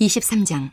23장.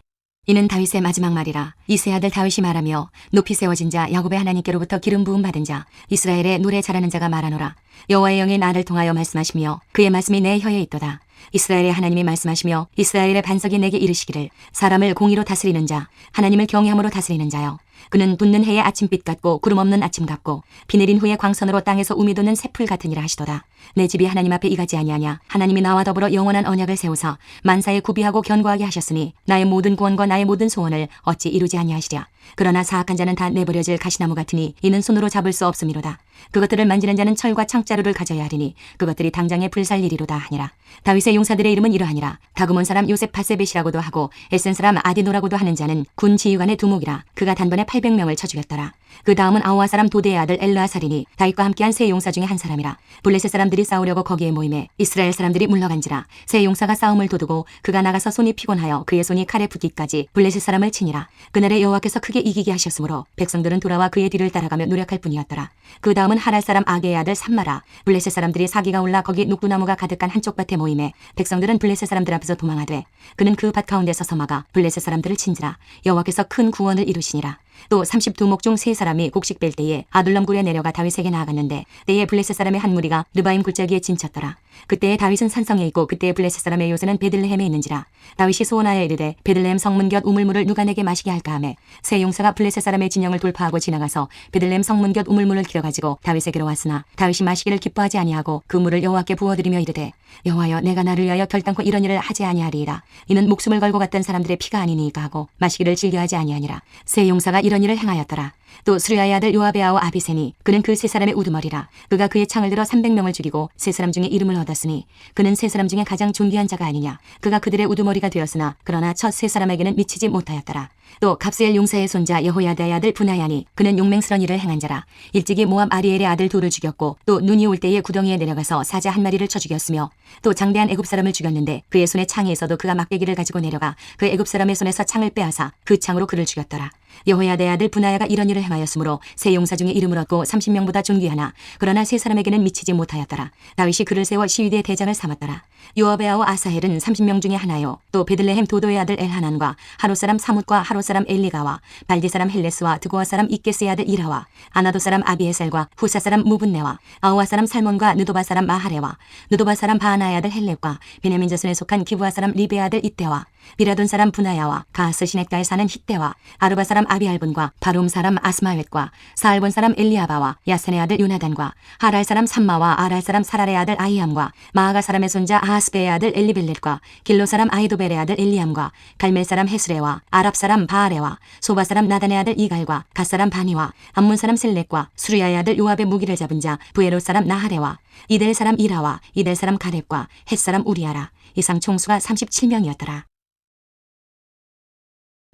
이는 다윗의 마지막 말이라. 이새의 아들 다윗이 말하며 높이 세워진 자 야곱의 하나님께로부터 기름 부음 받은 자 이스라엘의 노래 잘하는 자가 말하노라. 여호와의 영이 나를 통하여 말씀하시며 그의 말씀이 내 혀에 있도다. 이스라엘의 하나님이 말씀하시며 이스라엘의 반석이 내게 이르시기를 사람을 공의로 다스리는 자 하나님을 경외함으로 다스리는 자여 그는 돋는 해의 아침빛 같고 구름 없는 아침 같고 비 내린 후에 광선으로 땅에서 우미 돋는 새풀 같으니라 하시도다. 내 집이 하나님 앞에 이가지 아니하냐. 하나님이 나와 더불어 영원한 언약을 세우사 만사에 구비하고 견고하게 하셨으니 나의 모든 구원과 나의 모든 소원을 어찌 이루지 아니하시랴. 그러나 사악한 자는 다 내버려질 가시나무 같으니 이는 손으로 잡을 수 없음이로다. 그것들을 만지는 자는 철과 창자루를 가져야 하리니 그것들이 당장에 불살리리로다 하니라. 다윗의 용사들의 이름은 이러하니라. 다그몬 사람 요셉 바세벳이라고도 하고 에센 사람 아디노라고도 하는 자는 군 지휘관의 두목이라. 그가 단번에 800명을 쳐 죽였더라. 그 다음은 아우아 사람 도대의 아들 엘르아살이니 다윗과 함께한 세 용사 중에 한 사람이라. 블레셋 사람들이 싸우려고 거기에 모임에 이스라엘 사람들이 물러간지라. 세 용사가 싸움을 도두고 그가 나가서 손이 피곤하여 그의 손이 칼에 붙기까지 블레셋 사람을 치니라. 그날에 여호와께서 크게 이기게 하셨으므로 백성들은 돌아와 그의 뒤를 따라가며 노력할 뿐이었더라. 그 다음은 하랄 사람 아게의 아들 삼마라. 블레셋 사람들이 사기가 올라 거기 녹두나무가 가득한 한쪽 밭에 모임에 백성들은 블레셋 사람들 앞에서 도망하되 그는 그 밭 가운데 서서 막아 블레셋 사람들을 친지라. 여호와께서 큰 구원을 이루시니라. 또 32목 중 세 사람이 곡식 뺄 때에 아둘람 굴에 내려가 다윗에게 나아갔는데 때에 블레셋 사람의 한 무리가 르바임 굴절기에 진쳤더라. 그때에 다윗은 산성에 있고 그때에 블레셋 사람의 요새는 베들레헴에 있는지라. 다윗이 소원하여 이르되 베들레헴 성문 곁 우물물을 누가 내게 마시게 할까 하매 세 용사가 블레셋 사람의 진영을 돌파하고 지나가서 베들레헴 성문 곁 우물물을 길어가지고 다윗에게로 왔으나 다윗이 마시기를 기뻐하지 아니하고 그 물을 여호와께 부어드리며 이르되 여호와여 내가 나를 위하여 결단코 이런 일을 하지 아니하리이다. 이는 목숨을 걸고 갔던 사람들의 피가 아니니까 하고 마시기를 즐겨하지 아니하니라. 세 용사가 이런 일을 행하였더라. 또 스루야의 아들 요압의 아우 아비세니 그는 그 세 사람의 우두머리라. 그가 그의 창을 들어 300명을 죽이고 세 사람 중에 이름을 얻었으니 그는 세 사람 중에 가장 존귀한 자가 아니냐. 그가 그들의 우두머리가 되었으나 그러나 첫 세 사람에게는 미치지 못하였더라. 또 갑스엘 용사의 손자 여호야다의 아들 분하야니 그는 용맹스러운 일을 행한 자라. 일찍이 모압 아리엘의 아들 둘을 죽였고 또 눈이 올 때에 구덩이에 내려가서 사자 한 마리를 쳐 죽였으며 또 장대한 애굽 사람을 죽였는데 그의 손에 창이 있어도 그가 막대기를 가지고 내려가 그 애굽 사람의 손에서 창을 빼앗아 그 창으로 그를 죽였더라. 여호야다의 아들 분하야가 이런 일을 행하였으므로 세 용사 중에 이름을 얻고 30명보다 존귀하나 그러나 세 사람에게는 미치지 못하였더라. 다윗이 그를 세워 시위대의 대장을 삼았더라. 요압의 아우 아사헬은 30명 중에 하나요. 또 베들레헴 도도의 아들 엘하난과 하롯 사람 사뭇과 하롯 사람 엘리가와 발디 사람 헬레스와 드고아 사람 이게스의 아들 이라와 아나도 사람 아비에셀과 후사 사람 무분네와 아우아 사람 살몬과 느도바 사람 마하레와 느도바 사람 바하나의 아들 헬렙과 베냐민 자손에 속한 기브아 사람 리베의 아들 이때와 비라돈 사람 분하야와 가스 시넥가에 사는 히때와 아르바 사람 아비알본과 바룸 사람 아스마웻과 사알본 사람 엘리아바와 야산의 아들 요나단과 하랄 사람 삼마와 아랄 사람 사랄의 아들 아이암과 마아가 사람의 손자 아하스베의 아들 엘리벨렛과 길로 사람 아이도벨의 아들 엘리암과 갈멜 사람 헤스레와 아랍 사람 바아레와 소바 사람 나단의 아들 이갈과 갓 사람 바니와 암문 사람 셀렉과 수르야의 아들 요압의 무기를 잡은 자 부에롯 사람 나하레와 이델 사람 이라와 이델 사람 가렙과 헷 사람 우리아라. 이상 총수가 37명이었더라.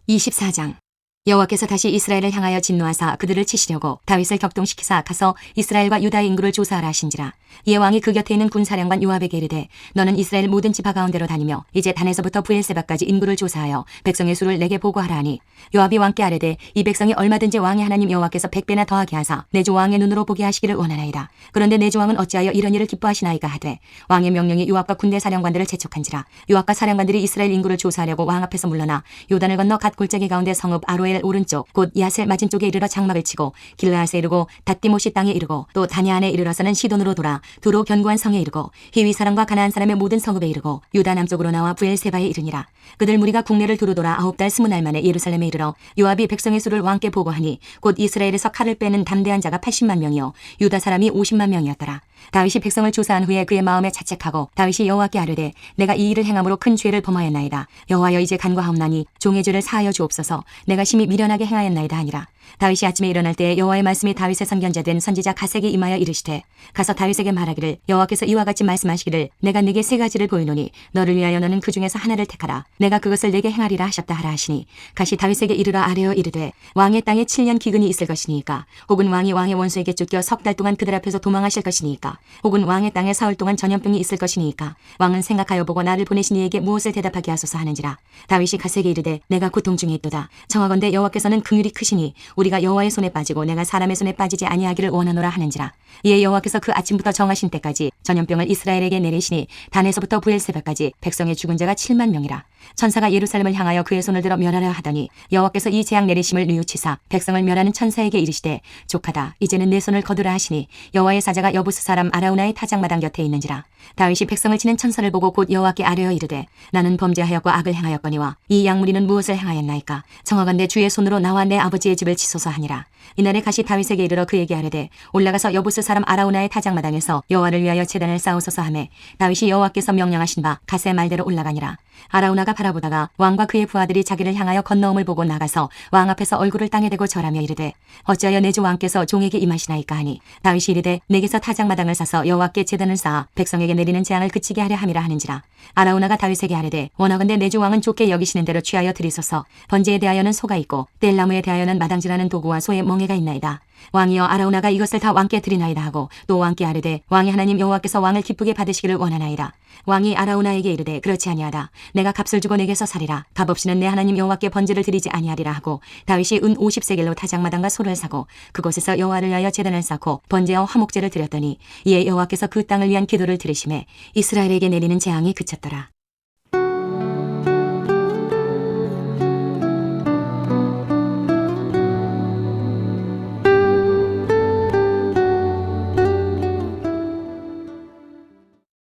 24장. 여호와께서 다시 이스라엘을 향하여 진노하사 그들을 치시려고 다윗을 격동시키사 가서 이스라엘과 유다의 인구를 조사하라 하신지라. 이에 왕이 그 곁에 있는 군사령관 요압에게 이르되 너는 이스라엘 모든 지파 가운데로 다니며 이제 단에서부터 브엘세바까지 인구를 조사하여 백성의 수를 내게 보고하라 하니 요압이 왕께 아뢰되 이 백성이 얼마든지 왕의 하나님 여호와께서 100배나 더하게 하사 내 주 왕의 눈으로 보게 하시기를 원하나이다. 그런데 내 주 왕은 어찌하여 이런 일을 기뻐하시나이까 하되 왕의 명령이 요압과 군대 사령관들을 재촉한지라. 요압과 사령관들이 이스라엘 인구를 조사하려고 왕 앞에서 물러나 요단을 건너 갓 골짜기 가운데 성읍 아로엘 오른쪽 곧 야셀 맞은 쪽에 이르러 장막을 치고 길르앗에 이르고 닷디모시 땅에 이르고 또 다냐안에 이르러서는 시돈으로 돌아 두로 견고한 성에 이르고 히위 사람과 가나안 사람의 모든 성읍에 이르고 유다 남쪽으로 나와 브엘세바에 이르니라. 그들 무리가 국내를 두루 돌아 9달 20날 만에 예루살렘에 이르러 요압이 백성의 수를 왕께 보고하니 곧 이스라엘에서 칼을 빼는 담대한 자가 80만 명이요 유다 사람이 50만 명이었더라. 다윗이 백성을 조사한 후에 그의 마음에 자책하고 다윗이 여호와께 아뢰되 내가 이 일을 행함으로 큰 죄를 범하였나이다. 여호와여 이제 간과하옵나니 종의 죄를 사하여 주옵소서. 내가 심히 미련하게 행하였나이다 하니라. 다윗이 아침에 일어날 때 여호와의 말씀이 다윗의 선견자 된 선지자 갓에게 임하여 이르시되 가서 다윗에게 말하기를 여호와께서 이와 같이 말씀하시기를 내가 네게 세 가지를 보이노니 너를 위하여 너는 그 중에서 하나를 택하라. 내가 그것을 네게 행하리라 하셨다 하라 하시니 갓이 다윗에게 이르러 아뢰어 이르되 왕의 땅에 7년 기근이 있을 것이니까 혹은 왕이 왕의 원수에게 쫓겨 석 달 동안 그들 앞에서 도망하실 것이니까 혹은 왕의 땅에 사흘 동안 전염병이 있을 것이니까 왕은 생각하여 보고 나를 보내신 이에게 무엇을 대답하게 하소서 하는지라. 다윗이 갓에게 이르되 내가 고통 중에 있도다. 청하건대 여호와께서는 긍휼이 크시니 우리가 여호와의 손에 빠지고 내가 사람의 손에 빠지지 아니하기를 원하노라 하는지라. 이에 여호와께서 그 아침부터 정하신 때까지 전염병을 이스라엘에게 내리시니 단에서부터 브엘세바까지 백성의 죽은 자가 7만 명이라. 천사가 예루살렘을 향하여 그의 손을 들어 멸하려 하더니 여호와께서 이 재앙 내리심을 뉘우치사 백성을 멸하는 천사에게 이르시되 족하다 이제는 내 손을 거두라 하시니 여호와의 사자가 여부스 사람 아라우나의 타작마당 곁에 있는지라. 다윗이 백성을 치는 천사를 보고 곧 여호와께 아뢰어 이르되 나는 범죄하였고 악을 행하였거니와 이 양무리는 무엇을 행하였나이까. 청하건대 주의 손으로 나와 내 아버지의 집을 치소서 하니라. 이날에 가시 다윗에게 이르러 그에게 아뢰되 올라가서 여부스 사람 아라우나의 타작마당에서 여호와를 위하여 제단을 쌓으소서 하매 다윗이 여호와께서 명령하신 바 갓의 말대로 올라가니라. 아라우나가 바라보다가 왕과 그의 부하들이 자기를 향하여 건너옴을 보고 나가서 왕 앞에서 얼굴을 땅에 대고 절하며 이르되 어찌하여 내 주 왕께서 종에게 임하시나이까 하니 다윗이 이르되 내게서 타작마당을 사서 여호와께 제단을 쌓아 백성에게 내리는 재앙을 그치게 하려 함이라 하는지라. 아라우나가 다윗에게 아뢰되 원하건대 내 주 왕은 좋게 여기시는 대로 취하여 드리소서. 번제에 대하여는 소가 있고 뗄나무에 대하여는 마당질하는 도구와 소의 멍에가 있나이다. 왕이여 아라우나가 이것을 다 왕께 드리나이다 하고 또 왕께 아뢰되 왕이 하나님 여호와께서 왕을 기쁘게 받으시기를 원하나이다. 왕이 아라우나에게 이르되 그렇지 아니하다. 내가 값을 주고 내게서 사리라. 값 없이는 내 하나님 여호와께 번제를 드리지 아니하리라 하고 다윗이 은 50세겔로 타작마당과 소를 사고 그곳에서 여호와를 위하여 제단을 쌓고 번제와 화목제를 드렸더니 이에 여호와께서 그 땅을 위한 기도를 들으시매 이스라엘에게 내리는 재앙이 그쳤더라.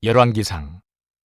열왕기상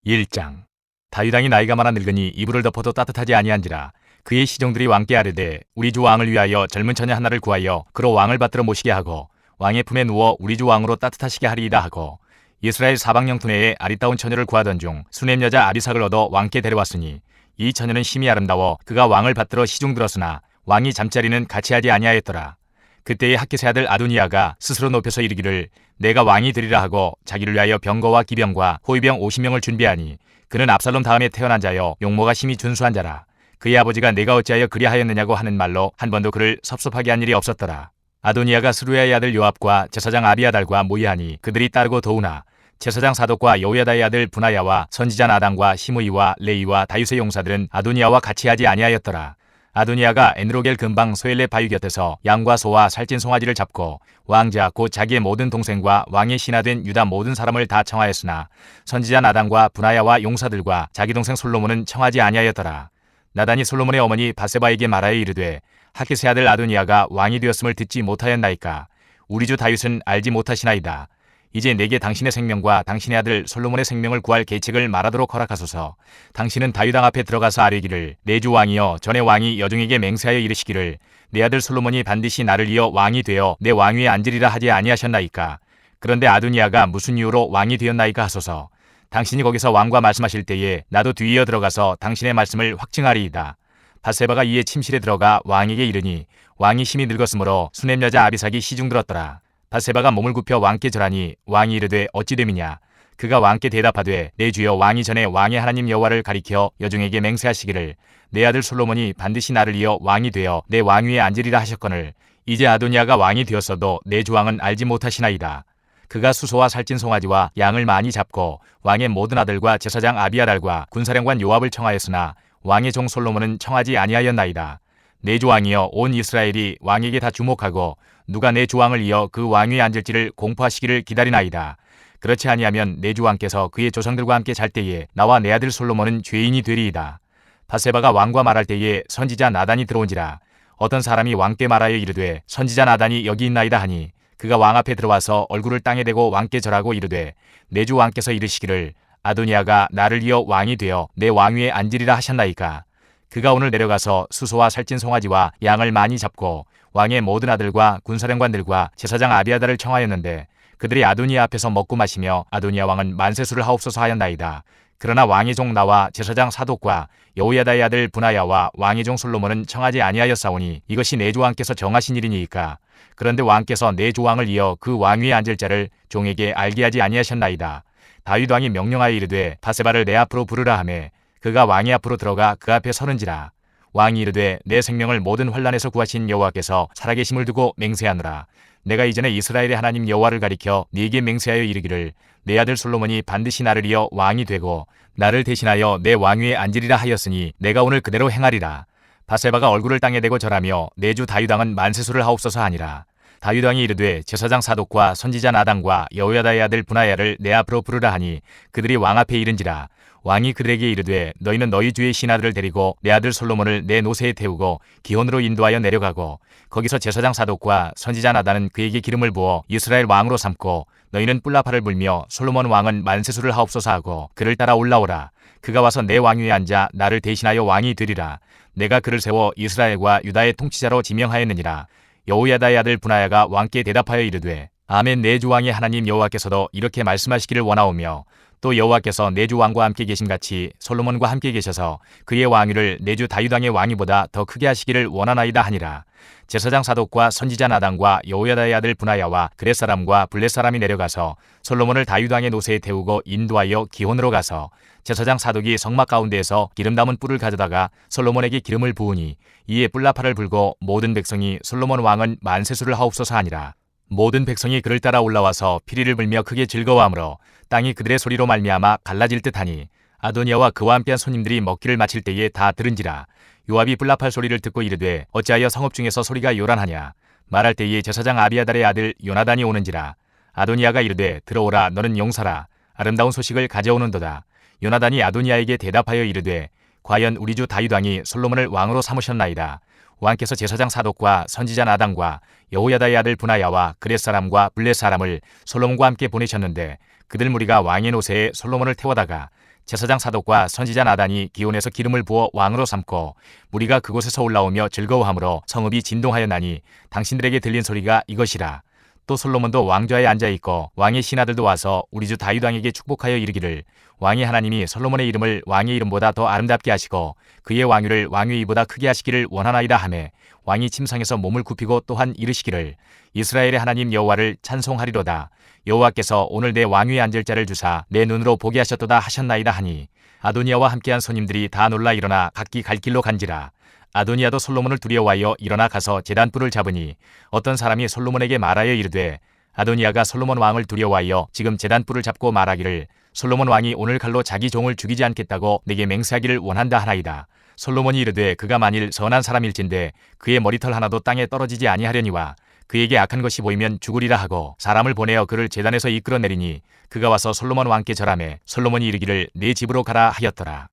1장. 다윗 왕이 나이가 많아 늙으니 이불을 덮어도 따뜻하지 아니한지라. 그의 시종들이 왕께 아뢰되 우리 주 왕을 위하여 젊은 처녀 하나를 구하여 그로 왕을 받들어 모시게 하고 왕의 품에 누워 우리 주 왕으로 따뜻하시게 하리이다 하고 이스라엘 사방 영토내에 아리따운 처녀를 구하던 중 수넴 여자 아비삭을 얻어 왕께 데려왔으니 이 처녀는 심히 아름다워 그가 왕을 받들어 시중 들었으나 왕이 잠자리는 같이 하지 아니하였더라. 그때의 하깃의 아들 아도니아가 스스로 높여서 이르기를 내가 왕이 되리라 하고 자기를 위하여 병거와 기병과 호위병 50명을 준비하니 그는 압살롬 다음에 태어난 자여 용모가 심히 준수한 자라. 그의 아버지가 내가 어찌하여 그리하였느냐고 하는 말로 한 번도 그를 섭섭하게 한 일이 없었더라. 아도니아가 스루야의 아들 요압과 제사장 아비아달과 모이하니 그들이 따르고 도우나 제사장 사독과 여호야다의 아들 분하야와 선지자 나단과 시므이와 레이와 다윗의 용사들은 아도니아와 같이 하지 아니하였더라. 아도니아가 엔로겔 근방 소엘레 바위 곁에서 양과 소와 살찐 송아지를 잡고 왕자 곧 자기의 모든 동생과 왕의 신하된 유다 모든 사람을 다 청하였으나 선지자 나단과 분하야와 용사들과 자기 동생 솔로몬은 청하지 아니하였더라. 나단이 솔로몬의 어머니 바세바에게 말하여 이르되 하깃의 아들 아도니아가 왕이 되었음을 듣지 못하였나이까. 우리 주 다윗은 알지 못하시나이다. 이제 내게 당신의 생명과 당신의 아들 솔로몬의 생명을 구할 계책을 말하도록 허락하소서. 당신은 다윗 왕 앞에 들어가서 아뢰기를 내 주 왕이여 전에 왕이 여종에게 맹세하여 이르시기를 내 아들 솔로몬이 반드시 나를 이어 왕이 되어 내 왕위에 앉으리라 하지 아니하셨나이까. 그런데 아도니아가 무슨 이유로 왕이 되었나이까 하소서. 당신이 거기서 왕과 말씀하실 때에 나도 뒤이어 들어가서 당신의 말씀을 확증하리이다. 바세바가 이에 침실에 들어가 왕에게 이르니 왕이 심히 늙었으므로 수넴 여자 아비삭이 시중 들었더라. 바세바가 몸을 굽혀 왕께 절하니 왕이 이르되 어찌 됨이냐. 그가 왕께 대답하되 내 주여 왕이 전에 왕의 하나님 여호와를 가리켜 여종에게 맹세하시기를 내 아들 솔로몬이 반드시 나를 이어 왕이 되어 내 왕위에 앉으리라 하셨거늘 이제 아도니아가 왕이 되었어도 내 주 왕은 알지 못하시나이다. 그가 수소와 살찐 송아지와 양을 많이 잡고 왕의 모든 아들과 제사장 아비아달과 군사령관 요압을 청하였으나 왕의 종 솔로몬은 청하지 아니하였나이다. 내 주 왕이여 온 이스라엘이 왕에게 다 주목하고 누가 내 주 왕을 이어 그 왕위에 앉을지를 공포하시기를 기다리나이다. 그렇지 아니하면 내 주 왕께서 그의 조상들과 함께 잘 때에 나와 내 아들 솔로몬은 죄인이 되리이다. 바세바가 왕과 말할 때에 선지자 나단이 들어온지라. 어떤 사람이 왕께 말하여 이르되 선지자 나단이 여기 있나이다 하니 그가 왕 앞에 들어와서 얼굴을 땅에 대고 왕께 절하고 이르되 내 주 왕께서 이르시기를 아도니아가 나를 이어 왕이 되어 내 왕위에 앉으리라 하셨나이까. 그가 오늘 내려가서 수소와 살찐 송아지와 양을 많이 잡고 왕의 모든 아들과 군사령관들과 제사장 아비아달을 청하였는데 그들이 아도니아 앞에서 먹고 마시며 아도니아 왕은 만세수를 하옵소서 하였나이다. 그러나 왕의 종 나와 제사장 사독과 여호야다의 아들 분하야와 왕의 종 솔로몬은 청하지 아니하였사오니 이것이 내 주 왕께서 정하신 일이니이까. 그런데 왕께서 내 주 왕을 이어 그 왕위에 앉을 자를 종에게 알게 하지 아니하셨나이다. 다윗 왕이 명령하여 이르되 바세바를 내 앞으로 부르라 하매 그가 왕의 앞으로 들어가 그 앞에 서는지라. 왕이 이르되 내 생명을 모든 환난에서 구하신 여호와께서 살아계심을 두고 맹세하노라. 내가 이전에 이스라엘의 하나님 여호와를 가리켜 네게 맹세하여 이르기를 내 아들 솔로몬이 반드시 나를 이어 왕이 되고 나를 대신하여 내 왕위에 앉으리라 하였으니 내가 오늘 그대로 행하리라. 바세바가 얼굴을 땅에 대고 절하며 내 주 다윗 왕은 만세수를 하옵소서 하니라. 다윗 왕이 이르되 제사장 사독과 선지자 나단과 여호야다의 아들 분하야를 내 앞으로 부르라 하니 그들이 왕 앞에 이른지라. 왕이 그들에게 이르되 너희는 너희 주의 신하들을 데리고 내 아들 솔로몬을 내 노새에 태우고 기혼으로 인도하여 내려가고 거기서 제사장 사독과 선지자 나단은 그에게 기름을 부어 이스라엘 왕으로 삼고 너희는 뿔나팔을 불며 솔로몬 왕은 만세수를 하옵소서 하고 그를 따라 올라오라. 그가 와서 내 왕위에 앉아 나를 대신하여 왕이 되리라. 내가 그를 세워 이스라엘과 유다의 통치자로 지명하였느니라. 여호야다의 아들 분하야가 왕께 대답하여 이르되 아멘. 내 주 왕의 하나님 여호와께서도 이렇게 말씀하시기를 원하오며 또 여호와께서 내 주 왕과 함께 계심같이 솔로몬과 함께 계셔서 그의 왕위를 내 주 다윗 왕의 왕위보다 더 크게 하시기를 원하나이다 하니라. 제사장 사독과 선지자 나단과 여호야다의 아들 분하야와 그렛 사람과 블렛 사람이 내려가서 솔로몬을 다윗 왕의 노새에 태우고 인도하여 기혼으로 가서 제사장 사독이 성막 가운데에서 기름 담은 뿔을 가져다가 솔로몬에게 기름을 부으니 이에 뿔나팔을 불고 모든 백성이 솔로몬 왕은 만세수를 하옵소서 하니라. 모든 백성이 그를 따라 올라와서 피리를 불며 크게 즐거워하므로 땅이 그들의 소리로 말미암아 갈라질 듯하니 아도니아와 그와 함께한 손님들이 먹기를 마칠 때에 다 들은지라. 요압이 뿔나팔 소리를 듣고 이르되 어찌하여 성읍 중에서 소리가 요란하냐. 말할 때에 제사장 아비아달의 아들 요나단이 오는지라. 아도니아가 이르되 들어오라. 너는 용사라. 아름다운 소식을 가져오는도다. 요나단이 아도니아에게 대답하여 이르되 과연 우리 주 다윗 왕이 솔로몬을 왕으로 삼으셨나이다. 왕께서 제사장 사독과 선지자 나단과 여호야다의 아들 분하야와 그렛 사람과 블렛 사람을 솔로몬과 함께 보내셨는데 그들 무리가 왕의 노새에 솔로몬을 태워다가 제사장 사독과 선지자 나단이 기온에서 기름을 부어 왕으로 삼고 무리가 그곳에서 올라오며 즐거워하므로 성읍이 진동하였나니 당신들에게 들린 소리가 이것이라. 또 솔로몬도 왕좌에 앉아있고 왕의 신하들도 와서 우리 주 다윗 왕에게 축복하여 이르기를 왕의 하나님이 솔로몬의 이름을 왕의 이름보다 더 아름답게 하시고 그의 왕위를 왕의 이보다 크게 하시기를 원하나이다 하매 왕이 침상에서 몸을 굽히고 또한 이르시기를 이스라엘의 하나님 여호와를 찬송하리로다. 여호와께서 오늘 내 왕위에 앉을 자를 주사 내 눈으로 보게 하셨도다 하셨나이다 하니 아도니아와 함께한 손님들이 다 놀라 일어나 각기 갈 길로 간지라. 아도니아도 솔로몬을 두려워하여 일어나 가서 제단불을 잡으니 어떤 사람이 솔로몬에게 말하여 이르되 아도니아가 솔로몬 왕을 두려워하여 지금 제단불을 잡고 말하기를 솔로몬 왕이 오늘 칼로 자기 종을 죽이지 않겠다고 내게 맹세하기를 원한다 하나이다. 솔로몬이 이르되 그가 만일 선한 사람일진데 그의 머리털 하나도 땅에 떨어지지 아니하려니와 그에게 악한 것이 보이면 죽으리라 하고 사람을 보내어 그를 제단에서 이끌어내리니 그가 와서 솔로몬 왕께 절하매 솔로몬이 이르기를 내 집으로 가라 하였더라.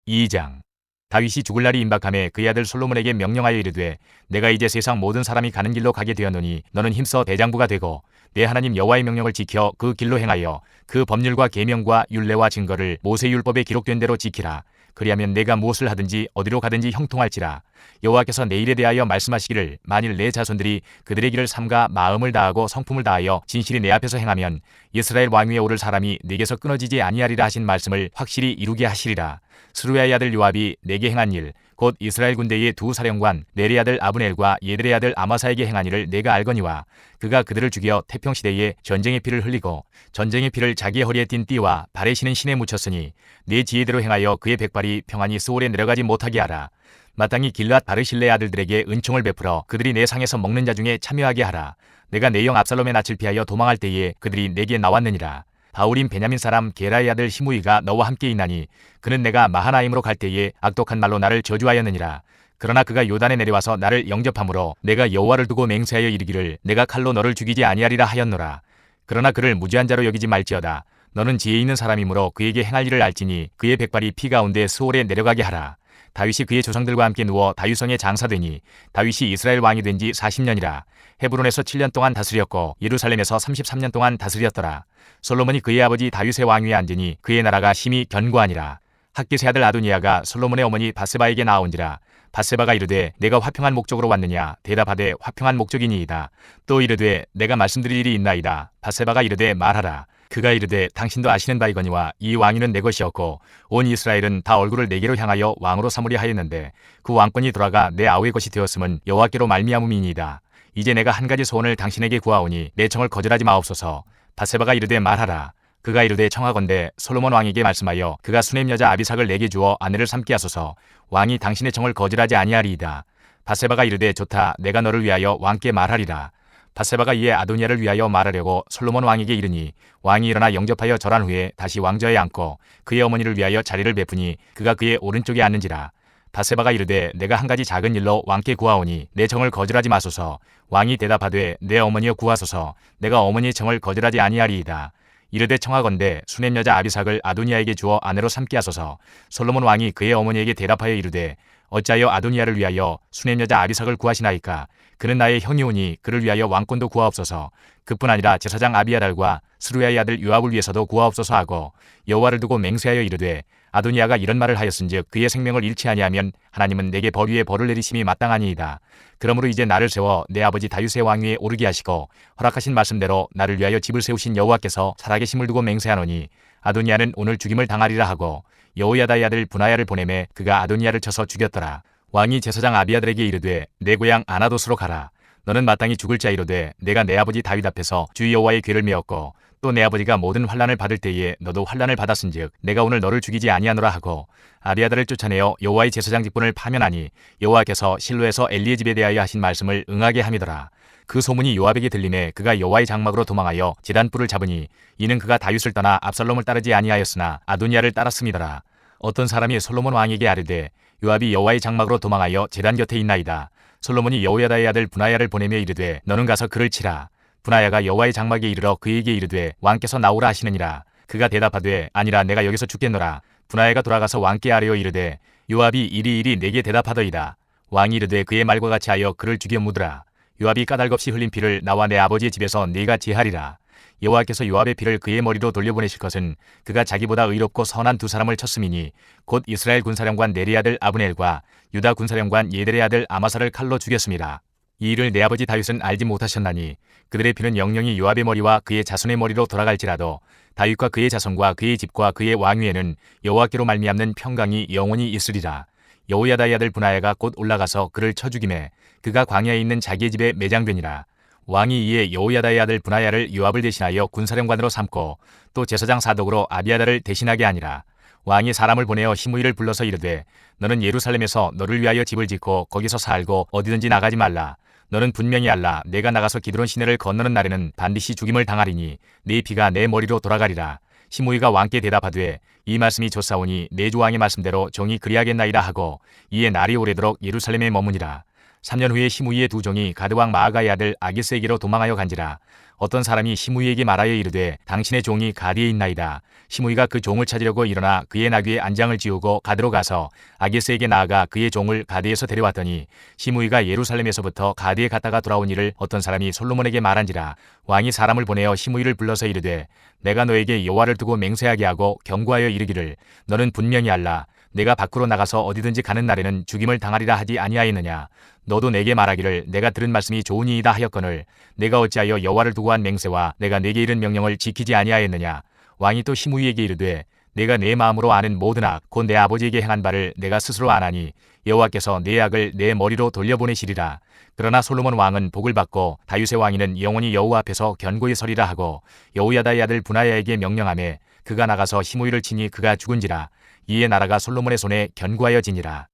2장. 다윗이 죽을 날이 임박하매 그의 아들 솔로몬에게 명령하여 이르되 내가 이제 세상 모든 사람이 가는 길로 가게 되었노니 너는 힘써 대장부가 되고 내 하나님 여호와의 명령을 지켜 그 길로 행하여 그 법률과 계명과 율례와 증거를 모세율법에 기록된 대로 지키라. 그리하면 내가 무엇을 하든지 어디로 가든지 형통할지라. 여호와께서 내 일에 대하여 말씀하시기를 만일 내 자손들이 그들의 길을 삼가 마음을 다하고 성품을 다하여 진실이 내 앞에서 행하면 이스라엘 왕위에 오를 사람이 내게서 끊어지지 아니하리라 하신 말씀을 확실히 이루게 하시리라. 스루야의 아들 요압이 내게 행한 일 곧 이스라엘 군대의 두 사령관 네리 아들 아브넬과 예들의 아들 아마사에게 행한 일을 내가 알거니와 그가 그들을 죽여 태평시대에 전쟁의 피를 흘리고 전쟁의 피를 자기의 허리에 띤 띠와 발에 신은 신에 묻혔으니 네 지혜대로 행하여 그의 백발이 평안히 스올에 내려가지 못하게 하라. 마땅히 길앗 바르실레의 아들들에게 은총을 베풀어 그들이 내 상에서 먹는 자 중에 참여하게 하라. 내가 내 영 압살롬의 낯을 피하여 도망할 때에 그들이 내게 나왔느니라. 바울인 베냐민 사람 게라의 아들 시므이가 너와 함께 있나니 그는 내가 마하나임으로 갈 때에 악독한 말로 나를 저주하였느니라. 그러나 그가 요단에 내려와서 나를 영접함으로 내가 여호와를 두고 맹세하여 이르기를 내가 칼로 너를 죽이지 아니하리라 하였노라. 그러나 그를 무죄한 자로 여기지 말지어다. 너는 지혜 있는 사람이므로 그에게 행할 일을 알지니 그의 백발이 피 가운데 스올에 내려가게 하라. 다윗이 그의 조상들과 함께 누워 다윗성에 장사되니 다윗이 이스라엘 왕이 된 지 40년이라. 헤브론에서 7년 동안 다스렸고 예루살렘에서 33년 동안 다스렸더라. 솔로몬이 그의 아버지 다윗의 왕위에 앉으니 그의 나라가 심히 견고하니라. 핫깃의 아들 아도니아가 솔로몬의 어머니 바세바에게 나온지라. 바세바가 이르되 내가 화평한 목적으로 왔느냐. 대답하되 화평한 목적이니이다. 또 이르되 내가 말씀드릴 일이 있나이다. 바세바가 이르되 말하라. 그가 이르되 당신도 아시는 바이거니와 이 왕위는 내 것이었고 온 이스라엘은 다 얼굴을 내게로 향하여 왕으로 삼으려 하였는데 그 왕권이 돌아가 내 아우의 것이 되었음은 여호와께로 말미암음이니이다. 이제 내가 한 가지 소원을 당신에게 구하오니 내 청을 거절하지 마옵소서. 바세바가 이르되 말하라. 그가 이르되 청하건대 솔로몬 왕에게 말씀하여 그가 수넴 여자 아비삭을 내게 주어 아내를 삼게 하소서. 왕이 당신의 청을 거절하지 아니하리이다. 바세바가 이르되 좋다. 내가 너를 위하여 왕께 말하리라. 바세바가 이에 아도니아를 위하여 말하려고 솔로몬 왕에게 이르니 왕이 일어나 영접하여 절한 후에 다시 왕좌에 앉고 그의 어머니를 위하여 자리를 베푸니 그가 그의 오른쪽에 앉는지라. 바세바가 이르되 내가 한 가지 작은 일로 왕께 구하오니 내 청을 거절하지 마소서. 왕이 대답하되 내 어머니여 구하소서. 내가 어머니의 청을 거절하지 아니하리이다. 이르되 청하건대 수넴 여자 아비삭을 아도니아에게 주어 아내로 삼게 하소서. 솔로몬 왕이 그의 어머니에게 대답하여 이르되 어찌하여 아도니아를 위하여 수넴 여자 아비삭을 구하시나이까. 그는 나의 형이오니 그를 위하여 왕권도 구하옵소서. 그뿐 아니라 제사장 아비아달과 스루야의 아들 요압을 위해서도 구하옵소서 하고 여호와를 두고 맹세하여 이르되 아도니아가 이런 말을 하였은즉 그의 생명을 잃지 아니하면 하나님은 내게 벌 위에 벌을 내리심이 마땅하니이다. 그러므로 이제 나를 세워 내 아버지 다윗의 왕위에 오르게 하시고 허락하신 말씀대로 나를 위하여 집을 세우신 여호와께서 살아계심을 두고 맹세하노니 아도니아는 오늘 죽임을 당하리라 하고 여호야다의 아들 분하야를 보내매 그가 아도니아를 쳐서 죽였더라. 왕이 제사장 아비아들에게 이르되 내 고향 아나돗으로 가라. 너는 마땅히 죽을 자이로되 내가 내 아버지 다윗 앞에서 주 여호와의 궤를 메었고 또 내 아버지가 모든 환난을 받을 때에 너도 환난을 받았은즉 내가 오늘 너를 죽이지 아니하노라 하고 아비아들을 쫓아내어 여호와의 제사장 직분을 파면하니 여호와께서 실로에서 엘리의 집에 대하여 하신 말씀을 응하게 함이더라. 그 소문이 요압에게 들림에 그가 여호와의 장막으로 도망하여 제단불을 잡으니 이는 그가 다윗을 떠나 압살롬을 따르지 아니하였으나 아도니아를 따랐음이더라. 어떤 사람이 솔로몬 왕에게 아뢰되 요압이 여호와의 장막으로 도망하여 제단 곁에 있나이다. 솔로몬이 여호야다의 아들 분하야를 보내며 이르되 너는 가서 그를 치라. 분하야가 여호와의 장막에 이르러 그에게 이르되 왕께서 나오라 하시느니라. 그가 대답하되 아니라 내가 여기서 죽겠노라. 분하야가 돌아가서 왕께 아뢰어 이르되 요압이 이리이리 내게 대답하더이다. 왕이 이르되 그의 말과 같이 하여 그를 죽여 묻으라. 요압이 까닭없이 흘린 피를 나와 내 아버지의 집에서 네가 제하리라. 여호와께서 요압의 피를 그의 머리로 돌려보내실 것은 그가 자기보다 의롭고 선한 두 사람을 쳤음이니 곧 이스라엘 군사령관 네리 아들 아브넬과 유다 군사령관 예델의 아들 아마사를 칼로 죽였습니다. 이 일을 내 아버지 다윗은 알지 못하셨나니 그들의 피는 영영이 요압의 머리와 그의 자손의 머리로 돌아갈지라도 다윗과 그의 자손과 그의 집과 그의 왕위에는 여호와께로 말미암는 평강이 영원히 있으리라. 여호야다의 아들 분하야가 곧 올라가서 그를 쳐 죽이매 그가 광야에 있는 자기의 집에 매장되니라. 왕이 이에 여호야다의 아들 분하야를 요압을 대신하여 군사령관으로 삼고 또 제사장 사독으로 아비아다를 대신하게 하니라. 왕이 사람을 보내어 시므이를 불러서 이르되 너는 예루살렘에서 너를 위하여 집을 짓고 거기서 살고 어디든지 나가지 말라. 너는 분명히 알라. 내가 나가서 기드론 시내를 건너는 날에는 반드시 죽임을 당하리니 네 피가 내 머리로 돌아가리라. 시므이가 왕께 대답하되 이 말씀이 좋사오니 내 주 왕의 말씀대로 종이 그리하겠나이다 하고 이에 날이 오래도록 예루살렘에 머무니라. 3년 후에 시므이의 두 종이 가드왕 마아가의 아들 아기스에게로 도망하여 간지라. 어떤 사람이 시므이에게 말하여 이르되 당신의 종이 가드에 있나이다. 시므이가 그 종을 찾으려고 일어나 그의 나귀에 안장을 지우고 가드로 가서 아기스에게 나아가 그의 종을 가드에서 데려왔더니 시므이가 예루살렘에서부터 가드에 갔다가 돌아온 일을 어떤 사람이 솔로몬에게 말한지라. 왕이 사람을 보내어 시므이를 불러서 이르되 내가 너에게 여호와를 두고 맹세하게 하고 경고하여 이르기를 너는 분명히 알라. 내가 밖으로 나가서 어디든지 가는 날에는 죽임을 당하리라 하지 아니하였느냐. 너도 내게 말하기를 내가 들은 말씀이 좋으니이다 하였거늘 내가 어찌하여 여호와를 두고 한 맹세와 내가 내게 이른 명령을 지키지 아니하였느냐. 왕이 또 시므이에게 이르되 내가 내 마음으로 아는 모든 악 곧 내 아버지에게 행한 바를 내가 스스로 아나니 여호와께서 내 악을 내 머리로 돌려보내시리라. 그러나 솔로몬 왕은 복을 받고 다윗의 왕위는 영원히 여호와 앞에서 견고히 서리라 하고 여호야다의 아들 분하야에게 명령하매 그가 나가서 시므이를 치니 그가 죽은지라. 이에 나라가 솔로몬의 손에 견고하여지니라.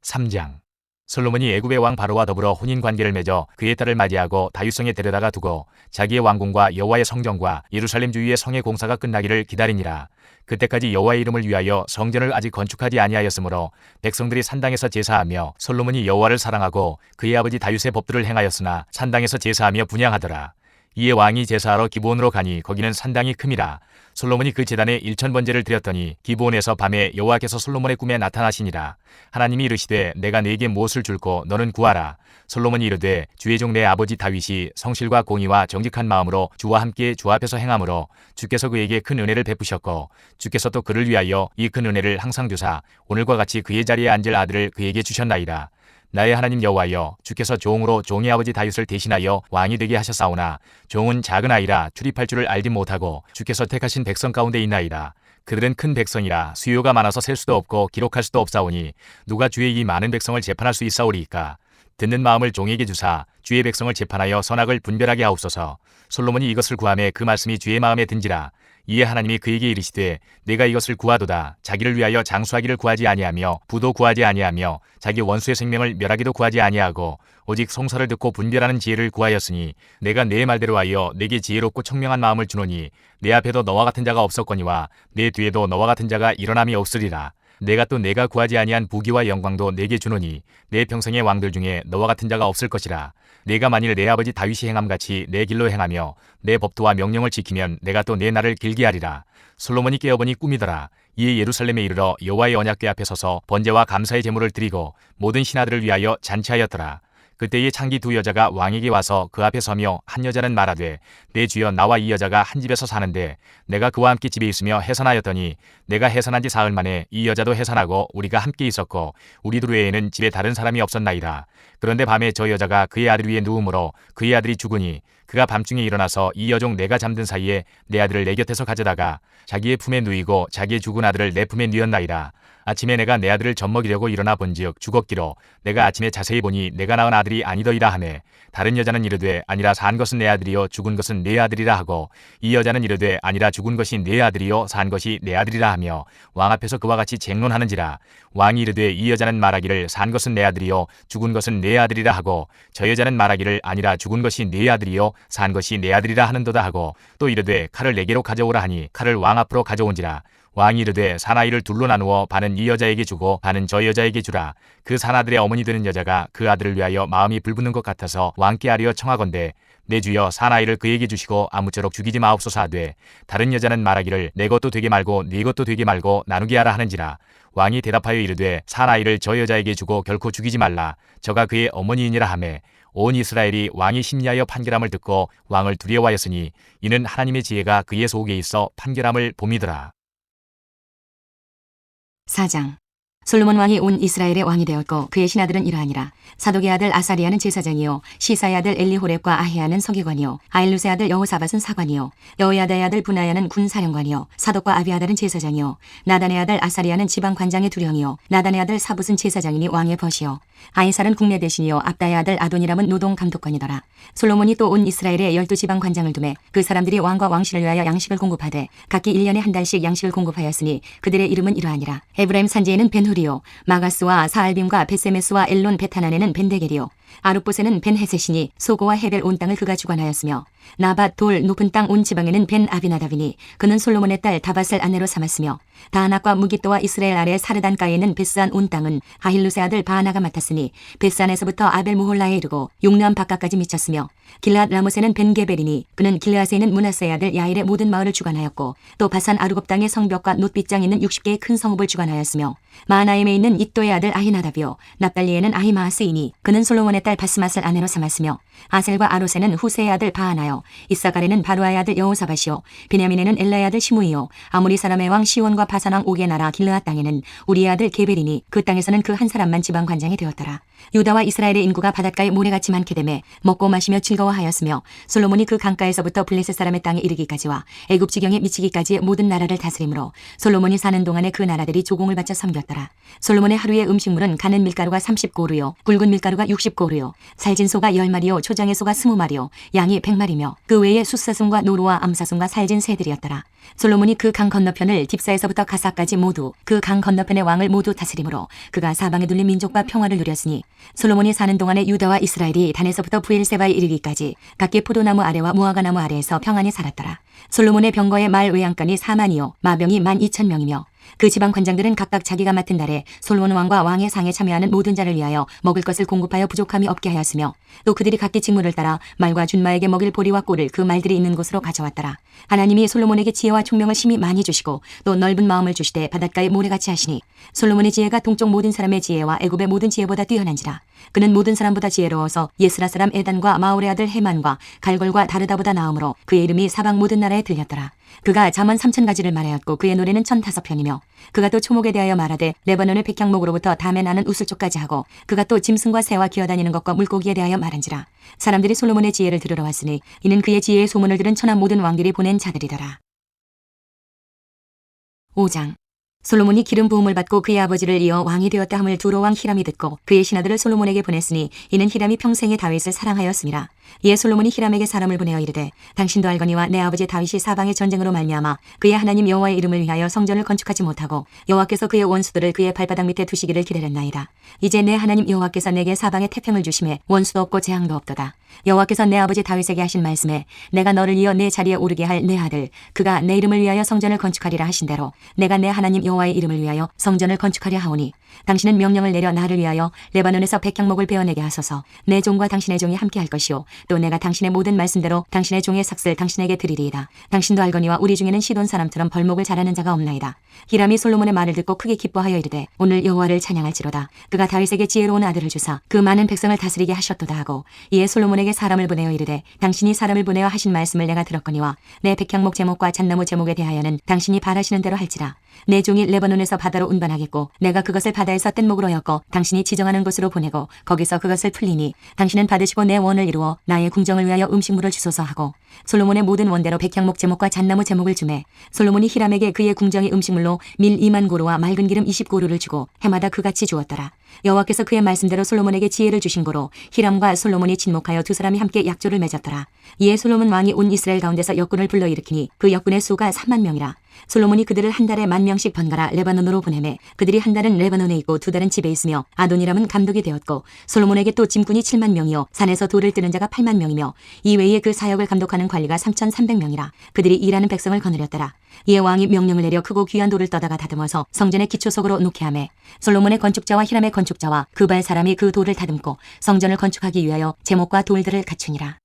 3장. 솔로몬이 애굽의 왕 바로와 더불어 혼인관계를 맺어 그의 딸을 맞이하고 다윗성에 데려다가 두고 자기의 왕궁과 여호와의 성전과 예루살렘 주위의 성의 공사가 끝나기를 기다리니라. 그때까지 여호와의 이름을 위하여 성전을 아직 건축하지 아니하였으므로 백성들이 산당에서 제사하며 솔로몬이 여호와를 사랑하고 그의 아버지 다윗의 법들을 행하였으나 산당에서 제사하며 분향하더라. 이에 왕이 제사하러 기브온으로 가니 거기는 산당이 큼이라. 솔로몬이 그 제단에 1000번제를 드렸더니 기브온에서 밤에 여호와께서 솔로몬의 꿈에 나타나시니라. 하나님이 이르시되 내가 네게 무엇을 줄고 너는 구하라. 솔로몬이 이르되 주의 종 내 아버지 다윗이 성실과 공의와 정직한 마음으로 주와 함께 주 앞에서 행함으로 주께서 그에게 큰 은혜를 베푸셨고 주께서 또 그를 위하여 이 큰 은혜를 항상 두사 오늘과 같이 그의 자리에 앉을 아들을 그에게 주셨나이다. 나의 하나님 여호와여, 주께서 종으로 종의 아버지 다윗을 대신하여 왕이 되게 하셨사오나 종은 작은 아이라 출입할 줄을 알지 못하고 주께서 택하신 백성 가운데 있나이다. 그들은 큰 백성이라 수요가 많아서 셀 수도 없고 기록할 수도 없사오니 누가 주의 이 많은 백성을 재판할 수 있사오리이까. 듣는 마음을 종에게 주사 주의 백성을 재판하여 선악을 분별하게 하옵소서. 솔로몬이 이것을 구하매 그 말씀이 주의 마음에 든지라. 이에 하나님이 그에게 이르시되 내가 이것을 구하도다. 자기를 위하여 장수하기를 구하지 아니하며 부도 구하지 아니하며 자기 원수의 생명을 멸하기도 구하지 아니하고 오직 송사를 듣고 분별하는 지혜를 구하였으니 내가 내 말대로 하여 내게 지혜롭고 청명한 마음을 주노니 내 앞에도 너와 같은 자가 없었거니와 내 뒤에도 너와 같은 자가 일어남이 없으리라. 내가 또 내가 구하지 아니한 부귀와 영광도 내게 주노니 내 평생의 왕들 중에 너와 같은 자가 없을 것이라. 내가 만일 내 아버지 다윗이 행함같이 내 길로 행하며 내 법도와 명령을 지키면 내가 또 내 날을 길게 하리라. 솔로몬이 깨어보니 꿈이더라. 이에 예루살렘에 이르러 여호와의 언약궤 앞에 서서 번제와 감사의 제물을 드리고 모든 신하들을 위하여 잔치하였더라. 그때에 창기 두 여자가 왕에게 와서 그 앞에 서며 한 여자는 말하되 내 주여 나와 이 여자가 한 집에서 사는데 내가 그와 함께 집에 있으며 해산하였더니 내가 해산한 지 사흘 만에 이 여자도 해산하고 우리가 함께 있었고 우리 둘 외에는 집에 다른 사람이 없었나이다. 그런데 밤에 저 여자가 그의 아들 위에 누움으로 그의 아들이 죽으니 그가 밤중에 일어나서 이 여종 내가 잠든 사이에 내 아들을 내 곁에서 가져다가 자기의 품에 누이고 자기의 죽은 아들을 내 품에 누였나이다. 아침에 내가 내 아들을 젖먹이려고 일어나 본즉 죽었기로 내가 아침에 자세히 보니 내가 낳은 아들이 아니더이다 하매 다른 여자는 이르되 아니라 산 것은 내 아들이요 죽은 것은 내 아들이라 하고 이 여자는 이르되 아니라 죽은 것이 내 아들이요 산 것이 내 아들이라 하며 왕 앞에서 그와 같이 쟁론하는지라. 왕이 이르되 이 여자는 말하기를 산 것은 내 아들이요 죽은 것은 내 아들이라 하고 저 여자는 말하기를 아니라 죽은 것이 내 아들이요 산 것이 내 아들이라 하는도다 하고 또 이르되 칼을 내게로 가져오라 하니 칼을 왕 앞으로 가져온지라. 왕이 이르되 사나이를 둘로 나누어 반은 이 여자에게 주고 반은 저 여자에게 주라. 그 사나들의 어머니 되는 여자가 그 아들을 위하여 마음이 불붙는 것 같아서 왕께 아뢰어 청하건대 내 주여 사나이를 그에게 주시고 아무쪼록 죽이지 마옵소서 하되 다른 여자는 말하기를 내 것도 되게 말고 네 것도 되게 말고 나누게 하라 하는지라. 왕이 대답하여 이르되 사나이를 저 여자에게 주고 결코 죽이지 말라. 저가 그의 어머니이니라 하매 온 이스라엘이 왕이 심리하여 판결함을 듣고 왕을 두려워하였으니 이는 하나님의 지혜가 그의 속에 있어 판결함을 봄이더라. 4장. 솔로몬 왕이 온 이스라엘의 왕이 되었고 그의 신하들은 이러하니라. 사독의 아들 아사리아는 제사장이요 시사의 아들 엘리호렙과 아히야는 서기관이요 아일루스의 아들 여호사밧은 사관이요 여호야다의 아들 분하야는 군사령관이요 사독과 아비아달은 제사장이요 나단의 아들 아사리아는 지방관장의 두령이요 나단의 아들 사붓은 제사장이니 왕의 벗이요 아이살은 국내 대신이요 압다의 아들 아도니람은 노동감독관이더라. 솔로몬이 또 온 이스라엘에 12지방관장을 두매 그 사람들이 왕과 왕실을 위하여 양식을 공급하되 각기 1년에 한 달씩 양식을 공급하였으니 그들의 이름은 이러하니라. 에브라임 산지에는 벤후리요 마가스와 사알빔과 베세메스와 엘론 베타난에는 벤데겔이요 아룻보세는 벤헤셋이니 소고와 헤벨 온 땅을 그가 주관하였으며 나밧 돌 높은 땅 온 지방에는 벤 아비나답이니 그는 솔로몬의 딸 다밧을 아내로 삼았으며 다낙과 무기또와 이스라엘 아래 사르단가에 있는 베스안 온 땅은 아힐루스의 아들 바하나가 맡았으니 베스안에서부터 아벨 무홀라에 이르고 용남 바깥까지 미쳤으며 길앗 라모세는 벤게벨이니 그는 길앗에 있는 문하세의 아들 야일의 모든 마을을 주관하였고 또 바산 아르곱 땅의 성벽과 놋빗장 있는 60개의 큰 성읍을 주관하였으며 마하나임에 있는 잇도의 아들 아히나답이요 납달리에는 아히마하스이니 그는 솔로몬의 딸 바스맛을 아내로 삼았으며 아셀과 아로세는 후세의 아들 바하나요 이사갈에는 바루아의 아들 여호사밧이요 베냐민에는 엘라의 아들 시므이요 아모리 사람의 왕 시온과 바산왕 옥의 나라 길르앗 땅에는 우리의 아들 게벨이니 그 땅에서는 그 한 사람만 지방관장이 되었더라. 유다와 이스라엘의 인구가 바닷가에 모래같이 많게 되매 먹고 마시며 즐거워하였으며 솔로몬이 그 강가에서부터 블레셋 사람의 땅에 이르기까지와 애굽 지경에 미치기까지의 모든 나라를 다스림으로 솔로몬이 사는 동안에 그 나라들이 조공을 바쳐 섬겼더라. 솔로몬의 하루의 음식물은 가는 밀가루가 30고루요 굵은 밀가루가 60고루요 살진 소가 10마리요 초장의 소가 20마리요 양이 100마리며 그 외에 숫사슴과 노루와 암사슴과 살진 새들이었더라. 솔로몬이 그 강 건너편을 딥사에서부터 가사까지 모두 그 강 건너편의 왕을 모두 다스림으로 그가 사방에 둘린 민족과 평화를 누렸으니 솔로몬이 사는 동안에 유다와 이스라엘이 단에서부터 부엘세바에 이르기까지 각기 포도나무 아래와 무화과나무 아래에서 평안히 살았더라. 솔로몬의 병거의 말 외양간이 4만이요 마병이 12,000명이며 그 지방 관장들은 각각 자기가 맡은 달에 솔로몬 왕과 왕의 상에 참여하는 모든 자를 위하여 먹을 것을 공급하여 부족함이 없게 하였으며 또 그들이 각기 직무를 따라 말과 준마에게 먹일 보리와 꿀을 그 말들이 있는 곳으로 가져왔더라. 하나님이 솔로몬에게 지혜와 총명을 심히 많이 주시고 또 넓은 마음을 주시되 바닷가에 모래같이 하시니 솔로몬의 지혜가 동쪽 모든 사람의 지혜와 애굽의 모든 지혜보다 뛰어난지라. 그는 모든 사람보다 지혜로워서 예스라 사람 에단과 마올의 아들 헤만과 갈골과 다르다보다 나음으로 그의 이름이 사방 모든 나라에 들렸더라. 그가 잠언 3000가지를 말하였고 그의 노래는 1005편이며 그가 또 초목에 대하여 말하되 레바논의 백향목으로부터 담에 나는 우슬초까지 하고 그가 또 짐승과 새와 기어다니는 것과 물고기에 대하여 말한지라. 사람들이 솔로몬의 지혜를 들으러 왔으니 이는 그의 지혜의 소문을 들은 천하 모든 왕들이 보낸 자들이더라. 5장. 솔로몬이 기름 부음을 받고 그의 아버지를 이어 왕이 되었다 함을 두로 왕 히람이 듣고 그의 신하들을 솔로몬에게 보냈으니 이는 히람이 평생에 다윗을 사랑하였음이라. 이에 솔로몬이 히람에게 사람을 보내어 이르되 당신도 알거니와 내 아버지 다윗이 사방의 전쟁으로 말미암아 그의 하나님 여호와의 이름을 위하여 성전을 건축하지 못하고 여호와께서 그의 원수들을 그의 발바닥 밑에 두시기를 기다렸나이다. 이제 내 하나님 여호와께서 내게 사방에 태평을 주심에 원수도 없고 재앙도 없도다. 여호와께서 내 아버지 다윗에게 하신 말씀에 내가 너를 이어 내 자리에 오르게 할 내 아들 그가 내 이름을 위하여 성전을 건축하리라 하신 대로 내가 내 하나님 여호와의 이름을 위하여 성전을 건축하려 하오니 당신은 명령을 내려 나를 위하여 레바논에서 백향목을 베어내게 하소서. 내 종과 당신의 종이 함께할 것이요 또 내가 당신의 모든 말씀대로 당신의 종의 삭슬 당신에게 드리리이다. 당신도 알거니와 우리 중에는 시돈 사람처럼 벌목을 잘하는 자가 없나이다. 히람이 솔로몬의 말을 듣고 크게 기뻐하여 이르되 오늘 여호와를 찬양할지로다. 그가 다윗에게 지혜로운 아들을 주사 그 많은 백성을 다스리게 하셨도다 하고 이에 솔로몬에게 사람을 보내어 이르되 당신이 사람을 보내어 하신 말씀을 내가 들었거니와 내 백향목 제목과 잣나무 제목에 대하여는 당신이 바라시는 대로 할지라. 내 종이 레바논에서 바다로 운반하겠고 내가 그것을 바다에서 뗏목으로 엮어 당신이 지정하는 곳으로 보내고 거기서 그것을 풀리니 당신은 받으시고 내 원을 이루어 나의 궁정을 위하여 음식물을 주소서 하고 솔로몬의 모든 원대로 백향목 제목과 잣나무 제목을 주매 솔로몬이 히람에게 그의 궁정의 음식물로 밀 2만 고루와 맑은 기름 20고루를 주고 해마다 그같이 주었더라. 여호와께서 그의 말씀대로 솔로몬에게 지혜를 주신 고로 히람과 솔로몬이 친목하여 두 사람이 함께 약조를 맺었더라. 이에 솔로몬 왕이 온 이스라엘 가운데서 역군을 불러일으키니 그 역군의 수가 3만 명이라. 솔로몬이 그들을 한 달에 10,000명씩 번갈아 레바논으로 보내매 그들이 한 달은 레바논에 있고 두 달은 집에 있으며 아도니람은 감독이 되었고 솔로몬에게 또 짐꾼이 7만 명이요 산에서 돌을 뜨는 자가 8만 명이며 이외에 그 사역을 감독하는 관리가 3,300명이라. 그들이 일하는 백성을 거느렸더라. 이에 왕이 명령을 내려 크고 귀한 돌을 떠다가 다듬어서 성전의 기초석으로 놓게 하매 솔로몬의 건축자와 히람의 건축자와 그발 사람이 그 돌을 다듬고 성전을 건축하기 위하여 제목과 돌들을 갖추니라.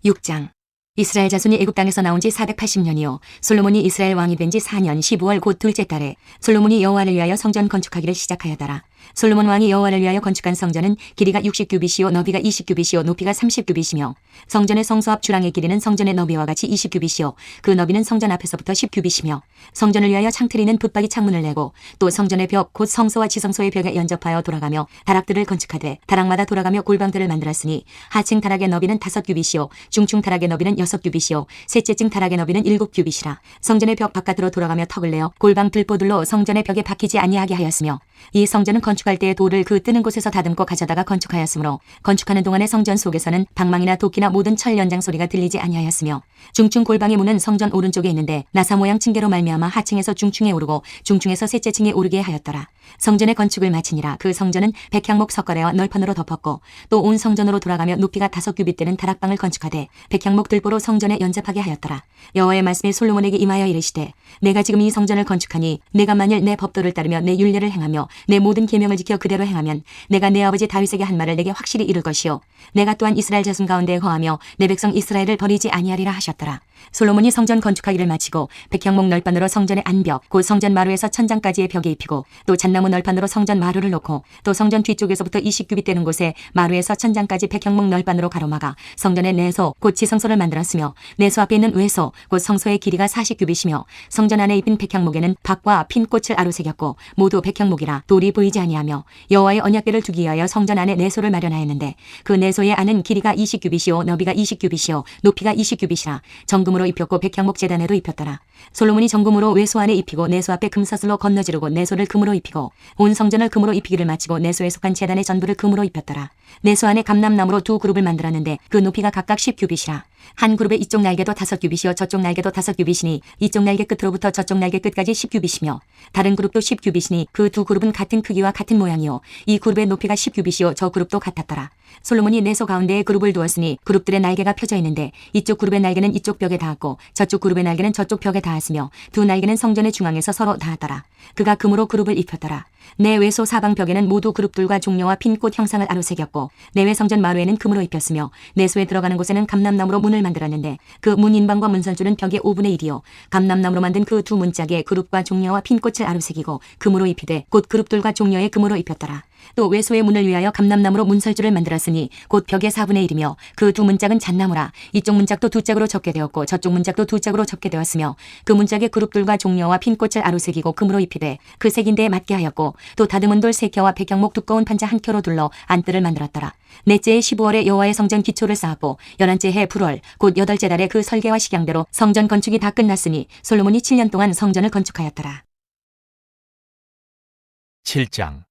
6장 이스라엘 자손이 애굽 땅에서 나온 지 480년이요 솔로몬이 이스라엘 왕이 된 지 4년 15월 곧 둘째 달에 솔로몬이 여호와를 위하여 성전 건축하기를 시작하였더라. 솔로몬 왕이 여호와를 위하여 건축한 성전은 길이가 60규빗이요 너비가 20규빗이요 높이가 30규빗이며 성전의 성소 앞 주랑의 길이는 성전의 너비와 같이 20규빗이요 그 너비는 성전 앞에서부터 10규빗이며 성전을 위하여 창틀이는 붙박이 창문을 내고 또 성전의 벽 곧 성소와 지성소의 벽에 연접하여 돌아가며 다락들을 건축하되 다락마다 돌아가며 골방들을 만들었으니 하층 다락의 너비는 5규빗이요 중층 다락의 너비는 6규빗이요 셋째층 다락의 너비는 7규빗이라. 성전의 벽 바깥으로 돌아가며 턱을 내어 골방 들보들로 성전의 벽에 박히지 아니하게 하였으며 이 성전은 건축할 때에 돌을 그 뜨는 곳에서 다듬고 가져다가 건축하였으므로 건축하는 동안에 성전 속에서는 방망이나 도끼나 모든 철 연장 소리가 들리지 아니하였으며 중층 골방의 문은 성전 오른쪽에 있는데 나사 모양 층계로 말미암아 하층에서 중층에 오르고 중층에서 셋째 층에 오르게 하였더라. 성전의 건축을 마치니라. 그 성전은 백향목 석가래와 널판으로 덮었고 또 온 성전으로 돌아가며 높이가 5규빗 되는 다락방을 건축하되 백향목 들보로 성전에 연접하게 하였더라. 여호와의 말씀이 솔로몬에게 임하여 이르시되 내가 지금 이 성전을 건축하니 내가 만일 내 법도를 따르며 내 율례를 행하며 내 모든 계명을 지켜 그대로 행하면 내가 내 아버지 다윗에게 한 말을 내게 확실히 이룰 것이요 내가 또한 이스라엘 자손 가운데 거하며 내 백성 이스라엘을 버리지 아니하리라 하셨더라. 솔로몬이 성전 건축하기를 마치고 백향목 널판으로 성전의 안벽 곧 성전 마루에서 천장까지의 벽에 입히고 또 잣나무 널판으로 성전 마루를 놓고 또 성전 뒤쪽에서부터 20규빗 되는 곳에 마루에서 천장까지 백향목 널판으로 가로막아 성전의 내소 곧 지성소를 만들었으며 내소 앞에 있는 외소 곧 성소의 길이가 40규빗이며 성전 안에 입힌 백향목에는 박과 핀 꽃을 아루새겼고 모두 백향목이라 돌이 보이지 아니하며 여호와의 언약궤를 두기 위하여 성전 안에 내소를 마련하였는데 그 내소의 안은 길이가 20규빗이요 너비가 20규빗이요 높이가 20규빗이라. 정금으로 입혔고 백향목 제단에도 입혔더라. 솔로몬이 정금으로 외소 안에 입히고 내소 앞에 금사슬로 건너지르고 내소를 금으로 입히고 온 성전을 금으로 입히기를 마치고 내소에 속한 제단의 전부를 금으로 입혔더라. 내소 안에 감람나무로 두 그룹을 만들었는데 그 높이가 각각 10규빗이라. 한 그룹의 이쪽 날개도 5규빗이요 저쪽 날개도 5규빗이니 이쪽 날개 끝으로부터 저쪽 날개 끝까지 10규빗이며 다른 그룹도 10규빗이니 그 두 그룹은 같은 크기와 같은 모양이요 이 그룹의 높이가 10규빗이요 저 그룹도 같았더라. 솔로몬이 내소 가운데에 그룹을 두었으니 그룹들의 날개가 펴져 있는데 이쪽 그룹의 날개는 이쪽 벽에 닿았고 저쪽 그룹의 날개는 저쪽 벽에 닿았으며 두 날개는 성전의 중앙에서 서로 닿았더라. 그가 금으로 그룹을 입혔더라. 내 외소 사방 벽에는 모두 그룹들과 종려와 핀 꽃 형상을 아로새겼고 내외 성전 마루에는 금으로 입혔으며 내소에 들어가는 곳에는 감람나무로 문을 만들었는데 그 문 인방과 문설줄은 벽의 5분의 1이요 감람나무로 만든 그 두 문짝에 그룹과 종려와 핀 꽃을 아로새기고 금으로 입히되 곧 그룹들과 종려에 금으로 입혔더라. 또 외소의 문을 위하여 감람나무로 문설줄을 만들었으니 곧 벽의 4분의 1이며 그 두 문짝은 잣나무라. 이쪽 문짝도 두 짝으로 접게 되었고 저쪽 문짝도 두 짝으로 접게 되었으며 그 문짝에 그룹들과 종려와 핀꽃을 아로새기고 금으로 입히되 그 색인대에 맞게 하였고 또 다듬은 돌 3켜와 백향목 두꺼운 판자 1켜로 둘러 안뜰을 만들었더라. 넷째 해 15월에 여호와의 성전 기초를 쌓았고 11째 해 불월 곧 8째 달에 그 설계와 식양대로 성전 건축이 다 끝났으니 솔로몬이 7년 동안 성전을 건축하였더라. 7장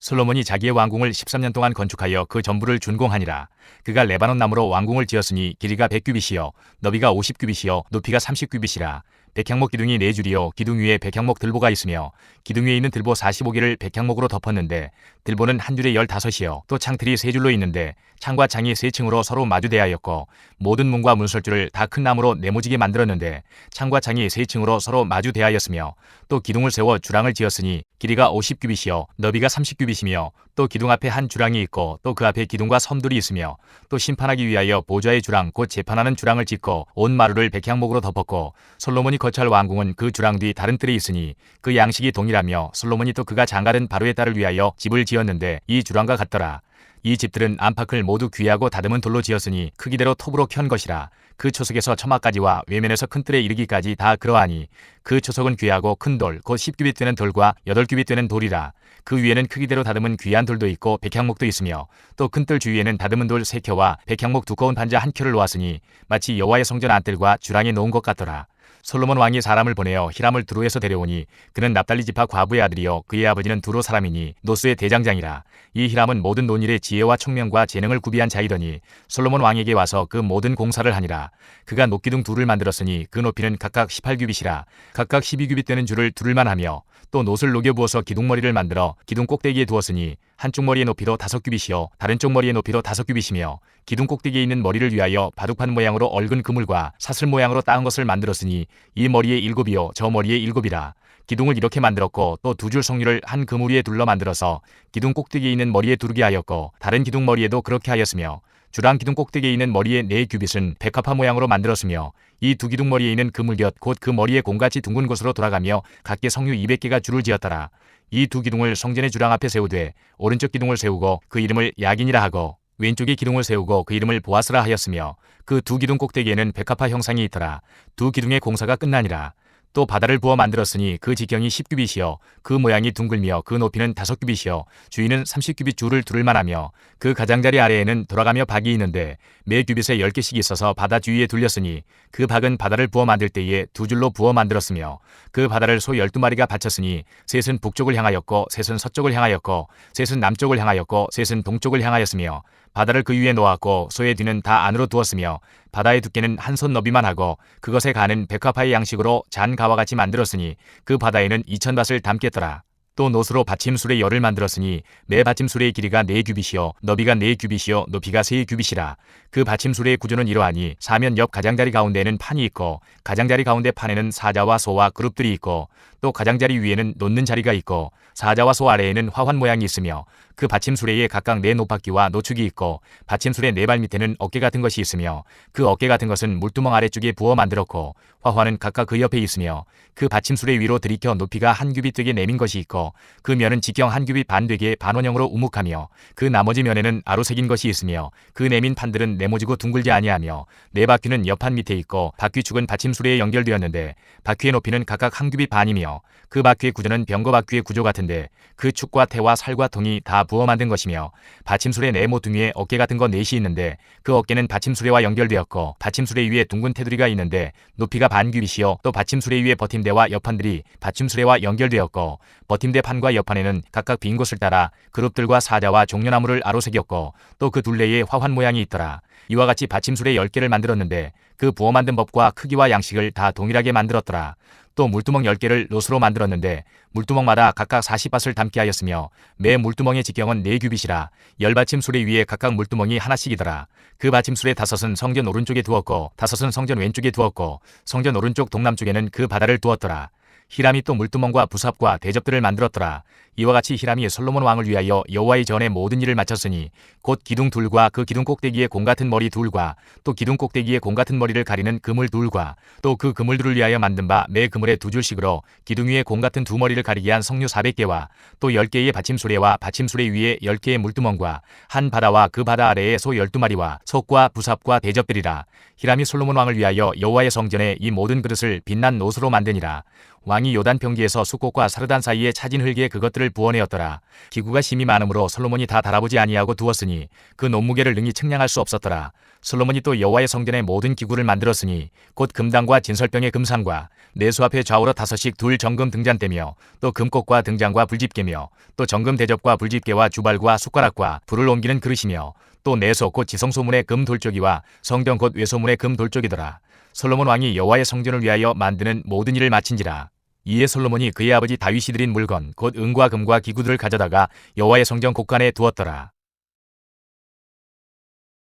솔로몬이 자기의 왕궁을 13년 동안 건축하여 그 전부를 준공하니라. 그가 레바논 나무로 왕궁을 지었으니 길이가 100규빗이요 너비가 50규빗이요 높이가 30규빗이라. 백향목 기둥이 4줄이요 기둥 위에 백향목 들보가 있으며 기둥 위에 있는 들보 45개를 백향목으로 덮었는데 들보는 한 줄에 15이요 또 창틀이 3줄로 있는데 창과 창이 3층으로 서로 마주대하였고 모든 문과 문설주를 다 큰 나무로 네모지게 만들었는데 창과 창이 3층으로 서로 마주대하였으며 또 기둥을 세워 주랑을 지었으니 길이가 50규빗이요 너비가 30규빗이며 또 기둥 앞에 한 주랑이 있고 또 그 앞에 기둥과 섬들이 있으며 또 심판하기 위하여 보좌의 주랑 곧 재판하는 주랑을 짓고 온 마루를 백향목으로 덮었고 솔로몬이 거처할 왕궁은 그 주랑 뒤 다른 뜰에 있으니 그 양식이 동일하며 솔로몬이 또 그가 장가든 바로의 딸을 위하여 집을 지었는데 이 주랑과 같더라. 이 집들은 안팎을 모두 귀하고 다듬은 돌로 지었으니 크기대로 톱으로 켠 것이라. 그 초석에서 처마까지와 외면에서 큰 뜰에 이르기까지 다 그러하니 그 초석은 귀하고 큰 돌 곧 10규빗 되는 돌과 8규빗 되는 돌이라. 그 위에는 크기대로 다듬은 귀한 돌도 있고 백향목도 있으며 또 큰 뜰 주위에는 다듬은 돌 3켜와 백향목 두꺼운 판자 1켜를 놓았으니 마치 여호와의 성전 안뜰과 주랑에 놓은 것 같더라. 솔로몬 왕이 사람을 보내어 히람을 두로에서 데려오니 그는 납달리 지파 과부의 아들이요 그의 아버지는 두로 사람이니 노스의 대장장이라. 이 히람은 모든 논일의 지혜와 총명과 재능을 구비한 자이더니 솔로몬 왕에게 와서 그 모든 공사를 하니라. 그가 녹기둥 둘을 만들었으니 그 높이는 각각 18규빗이라. 각각 12규빗 되는 줄을 두를만 하며 또 놋을 녹여 부어서 기둥머리를 만들어 기둥 꼭대기에 두었으니 한쪽 머리의 높이도 5규빗이요 다른 쪽 머리의 높이도 5규빗이며 기둥 꼭대기에 있는 머리를 위하여 바둑판 모양으로 얽은 그물과 사슬 모양으로 따은 것을 만들었으니 이 머리에 7이요 저 머리에 7이라. 기둥을 이렇게 만들었고 또 2줄 성류를 한 그물 위에 둘러 만들어서 기둥 꼭대기에 있는 머리에 두르게 하였고 다른 기둥 머리에도 그렇게 하였으며 주랑 기둥 꼭대기에 있는 머리의 4규빗은 백합화 모양으로 만들었으며 이 두 기둥 머리에 있는 그물곁 곧 그 머리의 공같이 둥근 곳으로 돌아가며 각기 성류 200개가 줄을 지었더라. 이 두 기둥을 성전의 주랑 앞에 세우되 오른쪽 기둥을 세우고 그 이름을 야긴이라 하고 왼쪽의 기둥을 세우고 그 이름을 보아스라 하였으며 그 두 기둥 꼭대기에는 백합화 형상이 있더라. 두 기둥의 공사가 끝나니라. 또 바다를 부어 만들었으니 그 지경이 10규빗이요 그 모양이 둥글며 그 높이는 5규빗이요 주위는 30규빗 줄을 두를 만하며 그 가장자리 아래에는 돌아가며 박이 있는데 매 규빗에 10개씩 있어서 바다 주위에 둘렸으니 그 박은 바다를 부어 만들 때에 2줄로 부어 만들었으며 그 바다를 소 12마리가 바쳤으니 셋은 북쪽을 향하였고 셋은 서쪽을 향하였고 셋은 남쪽을 향하였고 셋은 동쪽을 향하였으며 바다를 그 위에 놓았고 소의 뒤는 다 안으로 두었으며 바다의 두께는 한 손 너비만 하고 그것에 가는 백합화의 양식으로 잔가와 같이 만들었으니 그 바다에는 2000밭을 담겠더라. 또 놋으로 받침술의 열을 만들었으니 매 받침술의 길이가 4규빗이요 너비가 4규빗이요 높이가 3규빗이라. 그 받침술의 구조는 이러하니 사면 옆 가장자리 가운데에는 판이 있고 가장자리 가운데 판에는 사자와 소와 그룹들이 있고 또 가장자리 위에는 놓는 자리가 있고 사자와 소 아래에는 화환 모양이 있으며 그 받침수레에 각각 4 노박기와 노축이 있고 받침수레 4발 밑에는 어깨 같은 것이 있으며 그 어깨 같은 것은 물두멍 아래쪽에 부어 만들었고 화환은 각각 그 옆에 있으며 그 받침수레 위로 들이켜 높이가 한 규빗 되게 내민 것이 있고 그 면은 직경 한 규빗 반 되게 반원형으로 우묵하며 그 나머지 면에는 아로 새긴 것이 있으며 그 내민 판들은 네모지고 둥글지 아니하며 4바퀴는 옆판 밑에 있고 바퀴축은 받침수레에 연결되었는데 바퀴의 높이는 각각 한 규빗 반이며 그 바퀴의 구조는 병거 바퀴의 구조 같은데 그 축과 태와 살과 통이 다 부어 만든 것이며 받침수레 네 모퉁이에 어깨 같은 거 4이 있는데 그 어깨는 받침수레와 연결되었고 받침수레 위에 둥근 테두리가 있는데 높이가 반 규빗이요 또 받침수레 위에 버팀대와 옆판들이 받침수레와 연결되었고 버팀대 판과 옆판에는 각각 빈 곳을 따라 그룹들과 사자와 종려나무를 아로새겼고 또 그 둘레에 화환 모양이 있더라. 이와 같이 받침수레 10개를 만들었는데 그 부어 만든 법과 크기와 양식을 다 동일하게 만들었더라. 또 물두멍 10개를 놋으로 만들었는데 물두멍마다 각각 40밭을 담게 하였으며 매 물두멍의 직경은 4규빗이라 10받침수레 위에 각각 물두멍이 하나씩이더라. 그 받침수레 5은 성전 오른쪽에 두었고 5은 성전 왼쪽에 두었고 성전 오른쪽 동남쪽에는 그 바다를 두었더라. 히람이 또 물두멍과 부삽과 대접들을 만들었더라. 이와 같이 히람이 솔로몬 왕을 위하여 여호와의 전에 모든 일을 마쳤으니 곧 기둥 둘과 그 기둥 꼭대기에 공 같은 머리 둘과 또 기둥 꼭대기에 공 같은 머리를 가리는 그물 둘과 또 그 그물들을 위하여 만든 바 매 그물에 2줄씩으로 기둥 위에 공 같은 두 머리를 가리게 한 성류 400개와 또 10개의 받침수레와 받침수레 위에 10개의 물두멍과 한 바다와 그 바다 아래에 소 12마리와 속과 부삽과 대접들이라. 히람이 솔로몬 왕을 위하여 여호와의 성전에 이 모든 그릇을 빛난 놋으로 만드니라. 왕이 요단 평지에서 숫꽃과 사르단 사이에 차진 흙에 그것들을 부어내었더라. 기구가 심히 많으므로 솔로몬이 다 달아보지 아니하고 두었으니 그 논무게를 능히 측량할 수 없었더라. 솔로몬이 또 여호와의 성전의 모든 기구를 만들었으니 곧 금당과 진설병의 금상과 내수 앞에 좌우로 5씩 둘 정금 등잔대며 또 금꽃과 등잔과 불집게며 또 정금 대접과 불집게와 주발과 숟가락과 불을 옮기는 그릇이며 또 내소 곧 지성소문의 금 돌조기와 성전 곧 외소문의 금 돌조기더라. 솔로몬 왕이 여호와의 성전을 위하여 만드는 모든 일을 마친지라. 이에 솔로몬이 그의 아버지 다윗이 드린 물건 곧 은과 금과 기구들을 가져다가 여호와의 성전 곳간에 두었더라.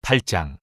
8장.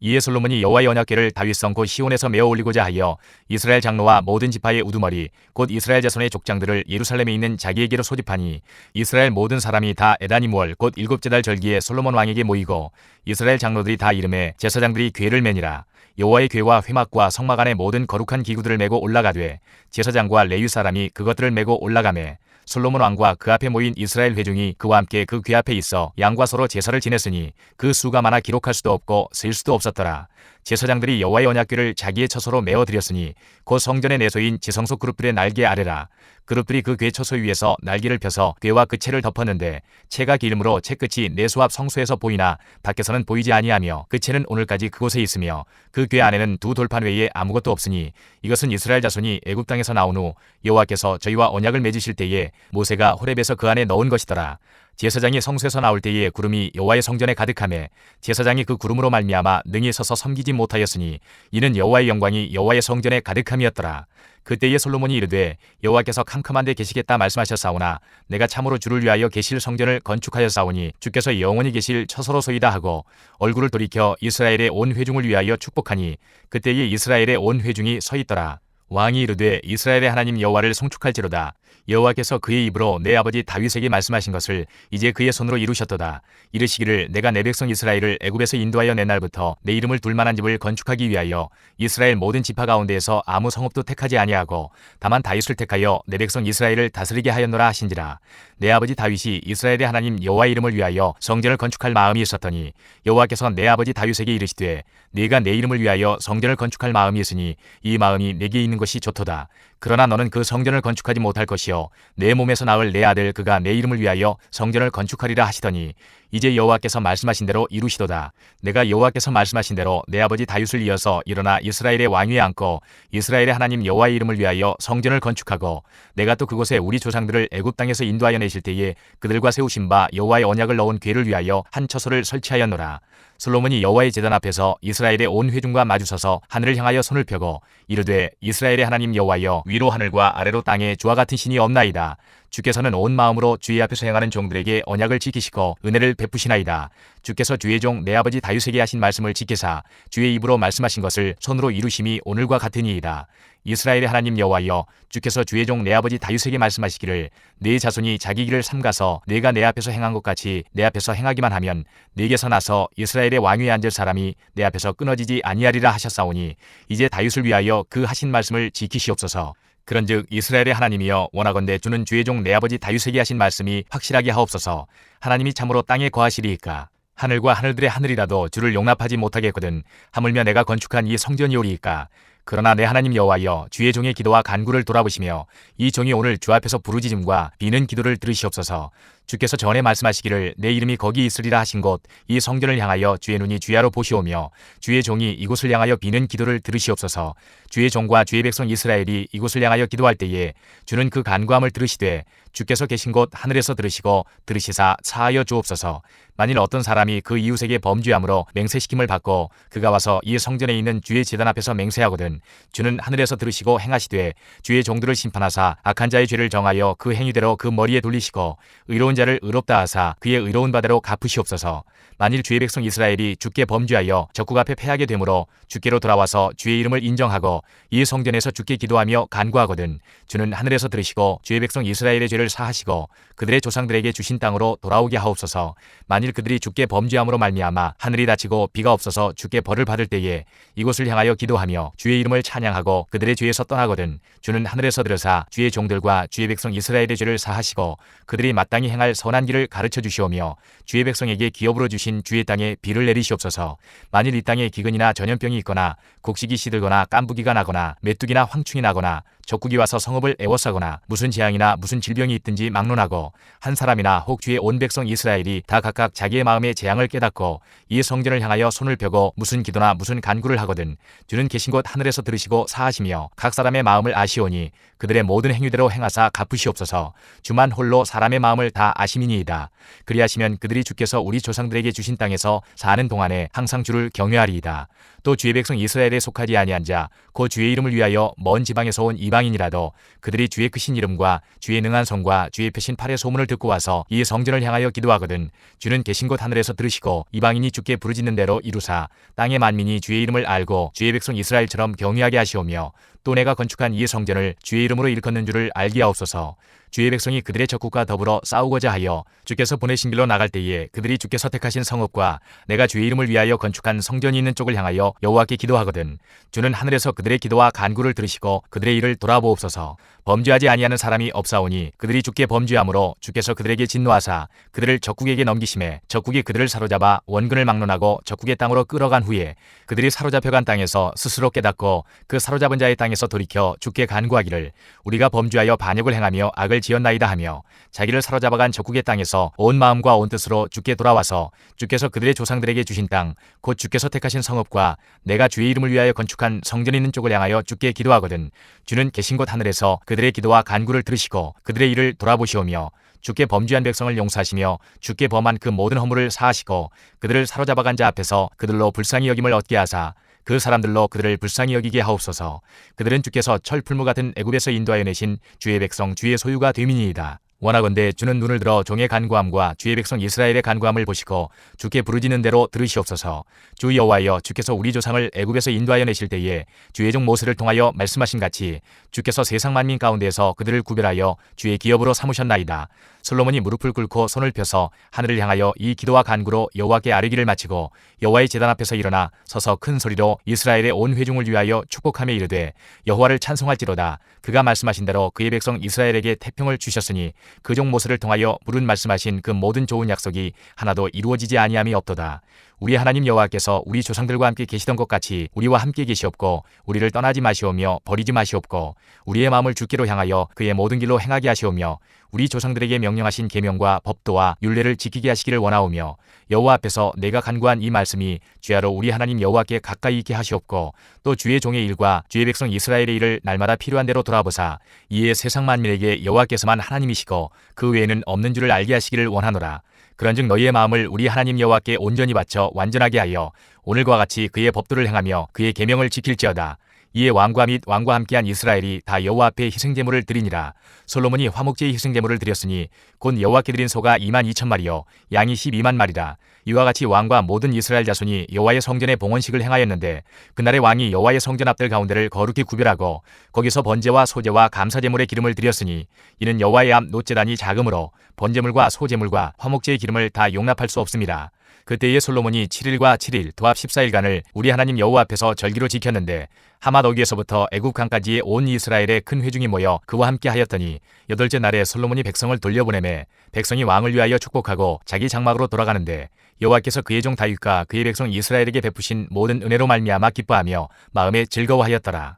이에 솔로몬이 여호와의 언약궤를 다윗성 곧 시온에서 메어 올리고자 하여 이스라엘 장로와 모든 지파의 우두머리 곧 이스라엘 자손의 족장들을 예루살렘에 있는 자기에게로 소집하니 이스라엘 모든 사람이 다 에다니무월 곧 7째 달 절기에 솔로몬 왕에게 모이고 이스라엘 장로들이 다 이름에 제사장들이 궤를 매니라. 여호와의 궤와 회막과 성막 안에 모든 거룩한 기구들을 메고 올라가되 제사장과 레위 사람이 그것들을 메고 올라가매 솔로몬 왕과 그 앞에 모인 이스라엘 회중이 그와 함께 그 궤 앞에 있어 양과 서로 제사를 지냈으니 그 수가 많아 기록할 수도 없고 셀 수도 없었더라. 제사장들이 여호와의 언약궤를 자기의 처소로 메어 드렸으니 곧 성전의 내소인 지성소 그룹들의 날개 아래라. 그룹들이 그 궤 처소 위에서 날개를 펴서 궤와 그 채를 덮었는데 채가 길므로 채 끝이 내수 앞 성소에서 보이나 밖에서는 보이지 아니하며 그 채는 오늘까지 그곳에 있으며 그 궤 안에는 두 돌판 외에 아무것도 없으니 이것은 이스라엘 자손이 애굽 땅에서 나온 후 여호와께서 저희와 언약을 맺으실 때에 모세가 호렙에서 그 안에 넣은 것이더라. 제사장이 성소에서 나올 때에 구름이 여호와의 성전에 가득하매 제사장이 그 구름으로 말미암아 능히 서서 섬기지 못하였으니 이는 여호와의 영광이 여호와의 성전에 가득함이었더라. 그때에 솔로몬이 이르되 여호와께서 캄캄한 데 계시겠다 말씀하셨사오나 내가 참으로 주를 위하여 계실 성전을 건축하였사오니 주께서 영원히 계실 처소로소이다 하고 얼굴을 돌이켜 이스라엘의 온 회중을 위하여 축복하니 그때에 이스라엘의 온 회중이 서 있더라. 왕이 이르되 이스라엘의 하나님 여호와를 송축할지로다. 여호와께서 그의 입으로 내 아버지 다윗에게 말씀하신 것을 이제 그의 손으로 이루셨도다. 이르시기를 내가 내 백성 이스라엘을 애굽에서 인도하여 낸 날부터 내 이름을 둘 만한 집을 건축하기 위하여 이스라엘 모든 지파 가운데에서 아무 성읍도 택하지 아니하고 다만 다윗을 택하여 내 백성 이스라엘을 다스리게 하였노라 하신지라. 내 아버지 다윗이 이스라엘의 하나님 여호와의 이름을 위하여 성전을 건축할 마음이 있었더니 여호와께서 내 아버지 다윗에게 이르시되 네가 내 이름을 위하여 성전을 건축할 마음이 있으니 이 마음이 내게 있는 것이 좋도다. 그러나 너는 그 성전을 건축하지 못할 것이요 내 몸에서 나을 내 아들 그가 내 이름을 위하여 성전을 건축하리라 하시더니 이제 여호와께서 말씀하신 대로 이루시도다. 내가 여호와께서 말씀하신 대로 내 아버지 다윗을 이어서 일어나 이스라엘의 왕위에 앉고 이스라엘의 하나님 여호와의 이름을 위하여 성전을 건축하고 내가 또 그곳에 우리 조상들을 애굽 땅에서 인도하여 내실 때에 그들과 세우신 바 여호와의 언약을 넣은 궤를 위하여 한 처소를 설치하였노라. 솔로몬이 여호와의 제단 앞에서 이스라엘의 온 회중과 마주서서 하늘을 향하여 손을 펴고 이르되 이스라엘의 하나님 여호와여 위로 하늘과 아래로 땅에 주와 같은 신이 없나이다. 주께서는 온 마음으로 주의 앞에서 행하는 종들에게 언약을 지키시고 은혜를 베푸시나이다. 주께서 주의 종 내 아버지 다윗에게 하신 말씀을 지키사 주의 입으로 말씀하신 것을 손으로 이루심이 오늘과 같으니이다. 이스라엘의 하나님 여호와여 주께서 주의 종 내 아버지 다윗에게 말씀하시기를 네 자손이 자기 길을 삼가서 내가 내 앞에서 행한 것 같이 내 앞에서 행하기만 하면 네게서 나서 이스라엘의 왕위에 앉을 사람이 내 앞에서 끊어지지 아니하리라 하셨사오니 이제 다윗을 위하여 그 하신 말씀을 지키시옵소서. 그런즉 이스라엘의 하나님이여 원하건대 주는 주의 종 내 아버지 다윗에게 하신 말씀이 확실하게 하옵소서. 하나님이 참으로 땅에 거하시리이까. 하늘과 하늘들의 하늘이라도 주를 용납하지 못하겠거든 하물며 내가 건축한 이 성전이오리이까. 그러나 내 하나님 여호와여 주의 종의 기도와 간구를 돌아보시며 이 종이 오늘 주 앞에서 부르짖음과 비는 기도를 들으시옵소서. 주께서 전에 말씀하시기를 내 이름이 거기 있으리라 하신 곳 이 성전을 향하여 주의 눈이 주야로 보시오며 주의 종이 이곳을 향하여 비는 기도를 들으시옵소서. 주의 종과 주의 백성 이스라엘이 이곳을 향하여 기도할 때에 주는 그 간구함을 들으시되 주께서 계신 곳 하늘에서 들으시고 들으시사 사하여 주옵소서. 만일 어떤 사람이 그 이웃에게 범죄함으로 맹세시킴을 받고 그가 와서 이 성전에 있는 주의 제단 앞에서 맹세하거든 주는 하늘에서 들으시고 행하시되 주의 종들을 심판하사 악한 자의 죄를 정하여 그 행위대로 그 머리에 돌리시고 의로운 자를 의롭다 하사 그의 의로운 바대로 갚으시옵소서. 만일 주의 백성 이스라엘이 주께 범죄하여 적국 앞에 패하게 되므로 주께로 돌아와서 주의 이름을 인정하고 이 성전에서 주께 기도하며 간구하거든 주는 하늘에서 들으시고 주의 백성 이스라엘의 죄를 사하시고 그들의 조상들에게 주신 땅으로 돌아오게 하옵소서. 만일 그들이 주께 범죄함으로 말미암아 하늘이 닫히고 비가 없어서 주께 벌을 받을 때에 이곳을 향하여 기도하며 주의 이름을 찬양하고 그들의 죄에서 떠나거든 주는 하늘에서 들으사 주의 종들과 주의 백성 이스라엘의 죄를 사하시고 그들이 마땅히 행할 선한 길을 가르쳐 주시오며 주의 백성에게 기업으로 주신 주의 땅에 비를 내리시옵소서. 만일 이 땅에 기근이나 전염병이 있거나 곡식이 시들거나 깐부기가 나거나 메뚜기나 황충이 나거나 적국이 와서 성읍을 애워싸거나 무슨 재앙이나 무슨 질병이 있든지 막론하고 한 사람이나 혹 주의 온 백성 이스라엘이 다 각각 자기의 마음의 재앙을 깨닫고 이 성전을 향하여 손을 펴고 무슨 기도나 무슨 간구를 하거든 주는 계신 곳 하늘에서 들으시고 사하시며 각 사람의 마음을 아시오니 그들의 모든 행위대로 행하사 갚으시옵소서. 주만 홀로 사람의 마음을 다 아심이니이다. 그리하시면 그들이 주께서 우리 조상들에게 주신 땅에서 사는 동안에 항상 주를 경외하리이다. 또 주의 백성 이스라엘에 속하지 아니한 자 곧 주의 이름을 위하여 먼 지방에서 온 이방인이라도 그들이 주의 크신 이름과 주의 능한 손과 주의 펴신 팔의 소문을 듣고 와서 이 성전을 향하여 기도하거든 주는 계신 곳 하늘에서 들으시고 이방인이 주께 부르짖는 대로 이루사 땅의 만민이 주의 이름을 알고 주의 백성 이스라엘처럼 경외하게 하시오며 또 내가 건축한 이 성전을 주의 이름으로 일컫는 줄을 알게 하옵소서. 주의 백성이 그들의 적국과 더불어 싸우고자 하여 주께서 보내신 길로 나갈 때에 그들이 주께서 택하신 성읍과 내가 주의 이름을 위하여 건축한 성전이 있는 쪽을 향하여 여호와께 기도하거든 주는 하늘에서 그들의 기도와 간구를 들으시고 그들의 일을 돌아보옵소서. 범죄하지 아니하는 사람이 없사오니 그들이 주께 범죄함으로 주께서 그들에게 진노하사 그들을 적국에게 넘기심에 적국이 그들을 사로잡아 원근을 막론하고 적국의 땅으로 끌어간 후에 그들이 사로잡혀간 땅에서 스스로 깨닫고 그 사로잡은 자의 땅에서 돌이켜 주께 간구하기를 우리가 범죄하여 반역을 행하며 악을 지었나이다 하며 자기를 사로잡아간 적국의 땅에서 온 마음과 온 뜻으로 주께 돌아와서 주께서 그들의 조상들에게 주신 땅 곧 주께서 택하신 성읍과 내가 주의 이름을 위하여 건축한 성전이 있는 쪽을 향하여 주께 기도하거든 주는 계신 곳 하늘에서 그들의 기도와 간구를 들으시고 그들의 일을 돌아보시오며 주께 범죄한 백성을 용서하시며 주께 범한 그 모든 허물을 사하시고 그들을 사로잡아간 자 앞에서 그들로 불쌍히 여김을 얻게 하사 그 사람들로 그들을 불쌍히 여기게 하옵소서. 그들은 주께서 철풀무 같은 애굽에서 인도하여 내신 주의 백성 주의 소유가 되민이이다. 원하건대 주는 눈을 들어 종의 간구함과 주의 백성 이스라엘의 간구함을 보시고 주께 부르짖는 대로 들으시옵소서. 주 여호와여 주께서 우리 조상을 애굽에서 인도하여 내실 때에 주의 종 모세를 통하여 말씀하신 같이 주께서 세상 만민 가운데에서 그들을 구별하여 주의 기업으로 삼으셨나이다. 솔로몬이 무릎을 꿇고 손을 펴서 하늘을 향하여 이 기도와 간구로 여호와께 아뢰기를 마치고 여호와의 제단 앞에서 일어나 서서 큰 소리로 이스라엘의 온 회중을 위하여 축복하며 이르되 여호와를 찬송할지로다. 그가 말씀하신 대로 그의 백성 이스라엘에게 태평을 주셨으니 그 종 모세를 통하여 물은 말씀하신 그 모든 좋은 약속이 하나도 이루어지지 아니함이 없도다. 우리 하나님 여호와께서 우리 조상들과 함께 계시던 것 같이 우리와 함께 계시옵고 우리를 떠나지 마시오며 버리지 마시옵고 우리의 마음을 주께로 향하여 그의 모든 길로 행하게 하시오며 우리 조상들에게 명령하신 계명과 법도와 율례를 지키게 하시기를 원하오며 여호와 앞에서 내가 간구한 이 말씀이 주야로 우리 하나님 여호와께 가까이 있게 하시옵고 또 주의 종의 일과 주의 백성 이스라엘의 일을 날마다 필요한 대로 돌아보사 이에 세상 만민에게 여호와께서만 하나님이시고 그 외에는 없는 줄을 알게 하시기를 원하노라. 그런즉 너희의 마음을 우리 하나님 여호와께 온전히 바쳐 완전하게 하여 오늘과 같이 그의 법도를 행하며 그의 계명을 지킬지어다. 이에 왕과 및 왕과 함께한 이스라엘이 다 여호와 앞에 희생제물을 드리니라. 솔로몬이 화목제의 희생제물을 드렸으니 곧 여호와께 드린 소가 22,000마리요 양이 12만 마리라. 이와 같이 왕과 모든 이스라엘 자손이 여호와의 성전에 봉헌식을 행하였는데 그날의 왕이 여호와의 성전 앞들 가운데를 거룩히 구별하고 거기서 번제와 소제와 감사제물의 기름을 드렸으니 이는 여호와의 앞 놋제단이 작으므로 번제물과 소제물과 화목제의 기름을 다 용납할 수 없습니다. 그때에 솔로몬이 7일과 7일 도합 14일간을 우리 하나님 여호와 앞에서 절기로 지켰는데 하맛 어귀에서부터 애굽 강까지의 온 이스라엘의 큰 회중이 모여 그와 함께 하였더니 여덟째 날에 솔로몬이 백성을 돌려보내매 백성이 왕을 위하여 축복하고 자기 장막으로 돌아가는데 여호와께서 그의 종 다윗과 그의 백성 이스라엘에게 베푸신 모든 은혜로 말미암아 기뻐하며 마음에 즐거워하였더라.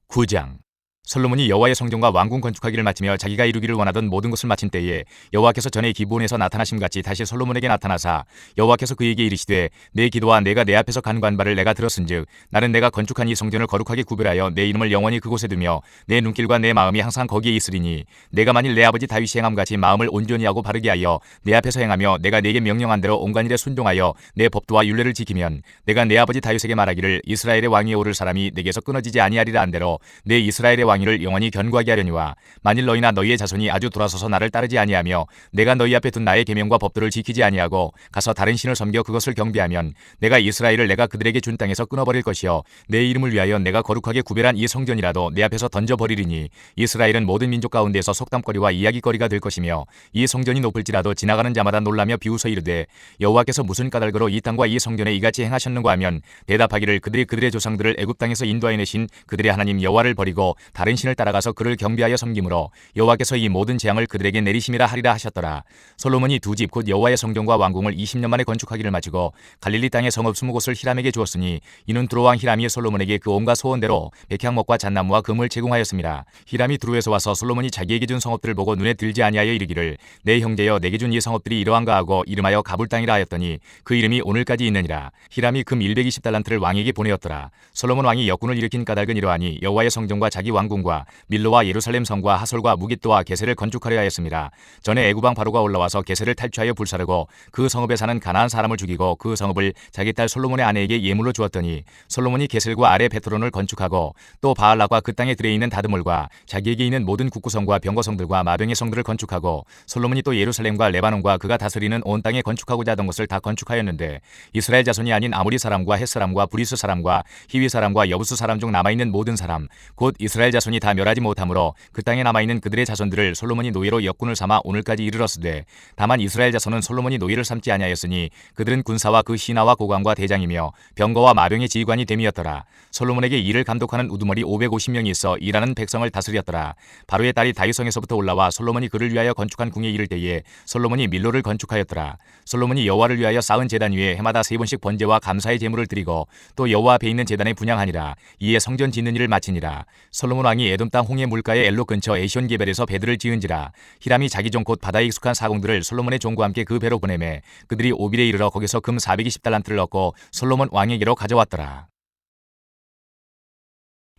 9장 솔로몬이 여호와의 성전과 왕궁 건축하기를 마치며 자기가 이루기를 원하던 모든 것을 마친 때에 여호와께서 전에 기브온에서 나타나심같이 다시 솔로몬에게 나타나사 여호와께서 그에게 이르시되 내 기도와 내가 내 앞에서 간구한 바를 내가 들었은즉 나는 내가 건축한 이 성전을 거룩하게 구별하여 내 이름을 영원히 그곳에 두며 내 눈길과 내 마음이 항상 거기에 있으리니 내가 만일 내 아버지 다윗이 행함같이 마음을 온전히 하고 바르게 하여 내 앞에서 행하며 내가 내게 명령한 대로 온갖 일에 순종하여 내 법도와 율례를 지키면 내가 내 아버지 다윗에게 말하기를 이스라엘의 왕위에 오를 사람이 내게서 끊어지지 아니하리라 한대로 내 이스라엘의 왕위를 영원히 견고하게 하려니와 만일 너희나 너희의 자손이 아주 돌아서서 나를 따르지 아니하며 내가 너희 앞에 둔 나의 계명과 법도를 지키지 아니하고 가서 다른 신을 섬겨 그것을 경배하면 내가 이스라엘을 내가 그들에게 준 땅에서 끊어버릴 것이요 내 이름을 위하여 내가 거룩하게 구별한 이 성전이라도 내 앞에서 던져버리리니 이스라엘은 모든 민족 가운데서 속담거리와 이야기거리가 될 것이며 이 성전이 높을지라도 지나가는 자마다 놀라며 비웃어 이르되 여호와께서 무슨 까닭으로 이 땅과 이 성전에 이같이 행하셨는가 하면 대답하기를 그들이 그들의 조상들을 애굽 땅에서 인도하여 내신 그들의 하나님 여호와를 버리고 다른 신을 따라가서 그를 경배하여 섬김으로 여호와께서 이 모든 재앙을 그들에게 내리심이라 하리라 하셨더라. 솔로몬이 두 집 곧 여호와의 성전과 왕궁을 20년 만에 건축하기를 마치고 갈릴리 땅의 성읍 20곳을 히람에게 주었으니 이는 두로 왕 히람이 솔로몬에게 그 온갖 소원대로 백향목과 잣나무와 금을 제공하였습니다. 히람이 두로에서 와서 솔로몬이 자기에게 준 성읍들을 보고 눈에 들지 아니하여 이르기를 내 형제여 내게 준 이 성읍들이 이러한가 하고 이름하여 가불 땅이라 하였더니 그 이름이 오늘까지 있느니라. 히람이 금 120달란트를 왕에게 보내었더라. 솔로몬 왕이 역군을 일으킨 까닭은 이러하니 여호와의 성전과 자기 왕궁과 밀로와 예루살렘 성과 하솔과 무깃도와 게셀을 건축하려 하였습니다. 전에 애굽 왕 바로가 올라와서 게셀을 탈취하여 불사르고 그 성읍에 사는 가나안 사람을 죽이고 그 성읍을 자기 딸 솔로몬의 아내에게 예물로 주었더니 솔로몬이 게셀과 아래 베트론을 건축하고 또 바알락과 그 땅에 들에 있는 다드몰과 자기에게 있는 모든 국구성과 병거성들과 마병의 성들을 건축하고 솔로몬이 또 예루살렘과 레바논과 그가 다스리는 온 땅에 건축하고자 하던 것을 다 건축하였는데 이스라엘 자손이 아닌 아모리 사람과 헷 사람과 브리스 사람과 히위 사람과 여부스 사람 중 남아있는 모든 사람 곧 이스라엘 자손이 다 멸하지 못하므로 그 땅에 남아있는 그들의 자손들을 솔로몬이 노예로 역군을 삼아 오늘까지 이르렀으되 다만 이스라엘 자손은 솔로몬이 노예를 삼지 아니하였으니 그들은 군사와 그 신하와 고관과 대장이며 병거와 마병의 지휘관이 됨이었더라. 솔로몬에게 일을 감독하는 우두머리 550명이 있어 일하는 백성을 다스렸더라. 바로의 딸이 다윗성에서부터 올라와 솔로몬이 그를 위하여 건축한 궁에 이를 때에 솔로몬이 밀로를 건축하였더라. 솔로몬이 여호와를 위하여 쌓은 제단 위에 해마다 3번씩 번제와 감사의 제물을 드리고 또 여호와 앞에 있는 제단에 분향하니라. 이에 성전 짓는 일을 마치니라. 솔로몬 왕이 에돔 땅 홍해 물가의 엘로 근처 에시온 게벨에서 배들을 지은지라. 히람이 자기 종 곧 바다에 익숙한 사공들을 솔로몬의 종과 함께 그 배로 보내매 그들이 오빌에 이르러 거기서 금 420달란트를 얻고 솔로몬 왕에게로 가져왔더라.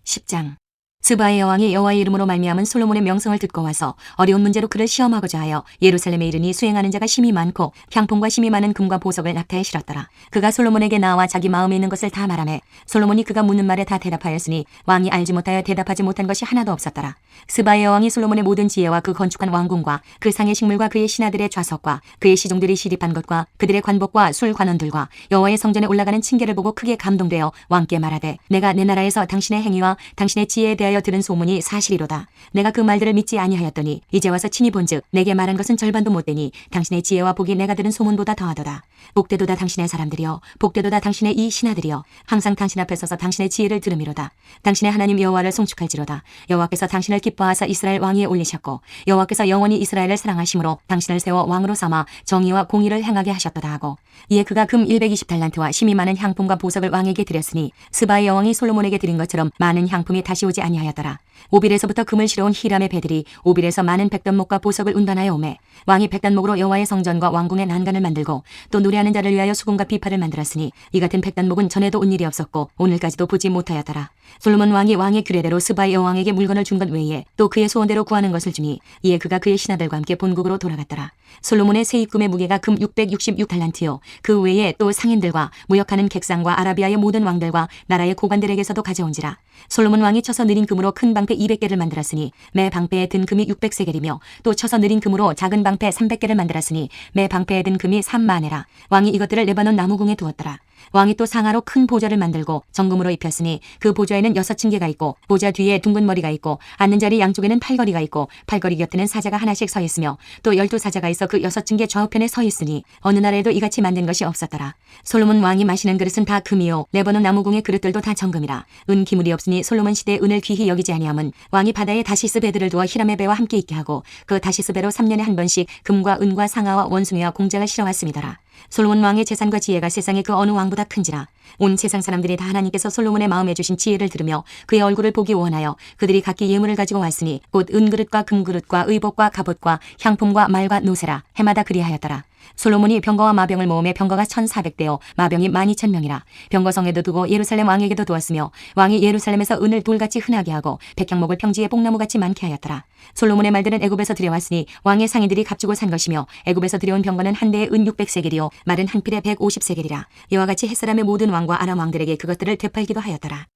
10장. 스바의 여왕이 여호와의 이름으로 말미암은 솔로몬의 명성을 듣고 와서 어려운 문제로 그를 시험하고자 하여 예루살렘에 이르니 수행하는 자가 심히 많고 향품과 심히 많은 금과 보석을 낙타에 실었더라. 그가 솔로몬에게 나와 자기 마음에 있는 것을 다 말하매 솔로몬이 그가 묻는 말에 다 대답하였으니 왕이 알지 못하여 대답하지 못한 것이 하나도 없었더라. 스바의 여왕이 솔로몬의 모든 지혜와 그 건축한 왕궁과 그 상의 식물과 그의 신하들의 좌석과 그의 시종들이 시립한 것과 그들의 관복과 술 관원들과 여호와의 성전에 올라가는 층계를 보고 크게 감동되어 왕께 말하되 내가 내 나라에서 당신의 행위와 당신의 지혜에 대하여 들은 소문이 사실이로다. 내가 그 말들을 믿지 아니하였더니 이제 와서 친히 본즉 내게 말한 것은 절반도 못되니 당신의 지혜와 복이 내가 들은 소문보다 더하도다. 복되도다 당신의 사람들이여 복되도다 당신의 이 신하들이여 항상 당신 앞에 서서 당신의 지혜를 들음이로다. 당신의 하나님 여호와를 송축할지로다. 여호와께서 당신을 기뻐하사 이스라엘 왕위에 올리셨고 여호와께서 영원히 이스라엘을 사랑하심으로 당신을 세워 왕으로 삼아 정의와 공의를 행하게 하셨도다 하고 이에 그가 금 120달란트와 심히 많은 향품과 보석을 왕에게 드렸으니 스바의 여왕이 솔로몬에게 드린 것처럼 많은 향품이 다시 오지 아니하였더라. 오빌에서부터 금을 실어온 히람의 배들이 오빌에서 많은 백단목과 보석을 운반하여 오매 왕이 백단목으로 여호와의 성전과 왕궁의 난간을 만들고 또 노래하는 자를 위하여 수금과 비파를 만들었으니 이 같은 백단목은 전에도 온 일이 없었고 오늘까지도 보지 못하였더라. 솔로몬 왕이 왕의 규례대로 스바의 여왕에게 물건을 준 것 외에 또 그의 소원대로 구하는 것을 주니 이에 그가 그의 신하들과 함께 본국으로 돌아갔더라. 솔로몬의 세입금의 무게가 금 666달란트요 그 외에 또 상인들과 무역하는 객상과 아라비아의 모든 왕들과 나라의 고관들에게서도 가져온지라. 솔로몬 왕이 쳐서 느린 금으로 큰 방패 200개를 만들었으니 매 방패에 든 금이 600세겔이며 또 쳐서 느린 금으로 작은 방패 300개를 만들었으니 매 방패에 든 금이 3만에라. 왕이 이것들을 레바논 나무궁에 두었더라. 왕이 또 상하로 큰 보좌를 만들고 정금으로 입혔으니 그 보좌에는 6층계가 있고 보좌 뒤에 둥근 머리가 있고 앉는 자리 양쪽에는 팔걸이가 있고 팔걸이 곁에는 사자가 하나씩 서 있으며 또 12사자가 있어 그 6층계 좌우편에 서 있으니 어느 나라에도 이같이 만든 것이 없었더라. 솔로몬 왕이 마시는 그릇은 다 금이요 레바논 나무궁의 그릇들도 다 정금이라. 은 기물이 없으니 솔로몬 시대에 은을 귀히 여기지 아니함은 왕이 바다에 다시스 배들을 두어 히람의 배와 함께 있게 하고 그 다시스 배로 3년에 한 번씩 금과 은과 상아와 원숭이와 공작을 실어왔음이더라. 솔로몬 왕의 재산과 지혜가 세상의 그 어느 왕보다 큰지라. 온 세상 사람들이 다 하나님께서 솔로몬의 마음에 주신 지혜를 들으며 그의 얼굴을 보기 원하여 그들이 각기 예물을 가지고 왔으니 곧 은그릇과 금그릇과 의복과 갑옷과 향품과 말과 노새라. 해마다 그리하였더라. 솔로몬이 병거와 마병을 모음에 병거가 1400대요 마병이 12000명이라. 병거성에도 두고 예루살렘 왕에게도 두었으며 왕이 예루살렘에서 은을 돌같이 흔하게 하고 백향목을 평지에 뽕나무같이 많게 하였더라. 솔로몬의 말들은 애굽에서 들여왔으니 왕의 상인들이 값주고 산 것이며 애굽에서 들여온 병거는 한 대에 은 600세겔이요 말은 한 필에 150세겔이라. 이와 같이 햇사람의 모든 왕과 아람 왕들에게 그것들을 되팔기도 하였더라.